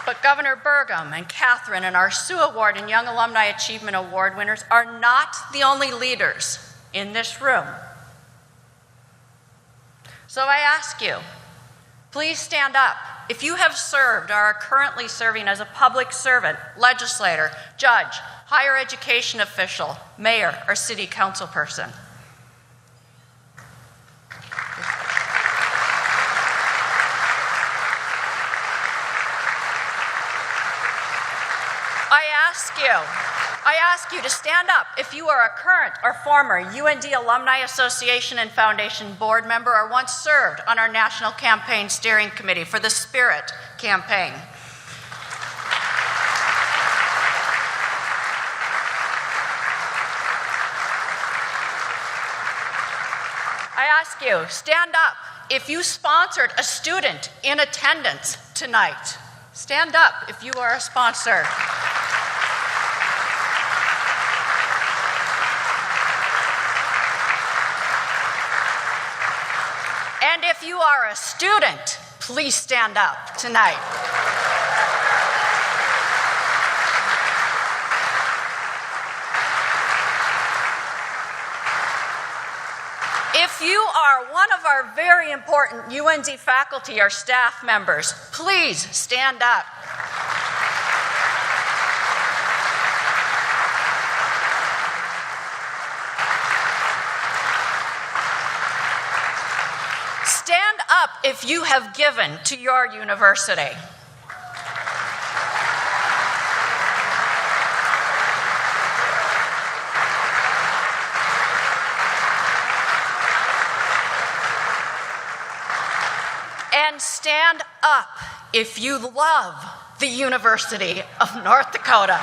But Governor Burgum and Catherine and our Sioux Award and Young Alumni Achievement Award winners are not the only leaders in this room. So I ask you, please stand up. If you have served or are currently serving as a public servant, legislator, judge, higher education official, mayor, or city council person. I ask you to stand up if you are a current or former UND Alumni Association and Foundation board member or once served on our National Campaign Steering Committee for the Spirit campaign. I ask you, stand up if you sponsored a student in attendance tonight. Stand up if you are a sponsor. And if you are a student, please stand up tonight. If you are one of our very important UND faculty or staff members, please stand up. Stand up if you have given to your university. And stand up if you love the University of North Dakota.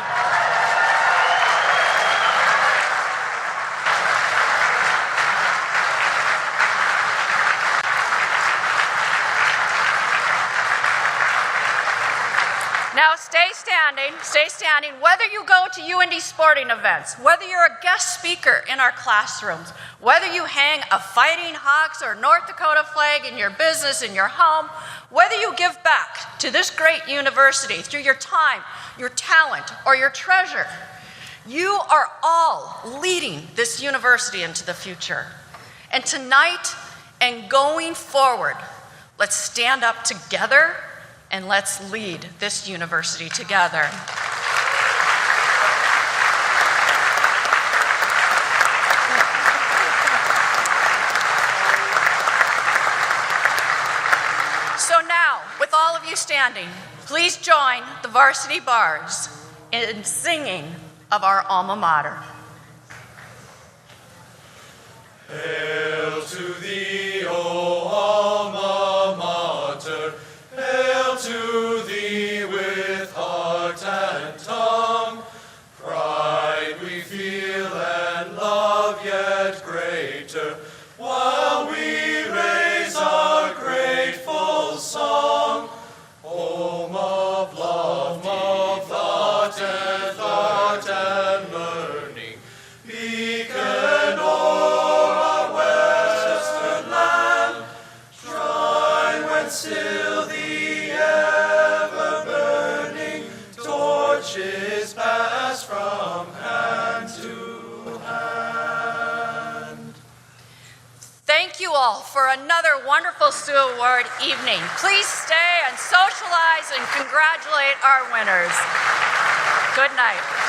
Now stay standing. standing. Whether you go to UND sporting events, whether you're a guest speaker in our classrooms, whether you hang a Fighting Hawks or North Dakota flag in your business, in your home, whether you give back to this great university through your time, your talent, or your treasure, you are all leading this university into the future. And tonight and going forward, let's stand up together and let's lead this university together. So now, with all of you standing, please join the varsity bards in singing of our alma mater. Hail to thee, O alma mater, hail to thee with heart and tongue. Pride we feel and love yet greater, while we raise our grateful song. Home of love, of thought and learning, beacon o'er our western land, shrine whence still the ever-burning torches pass from hand to hand. Thank you all for another wonderful Sioux Award evening. Please stay and socialize and congratulate our winners. Good night.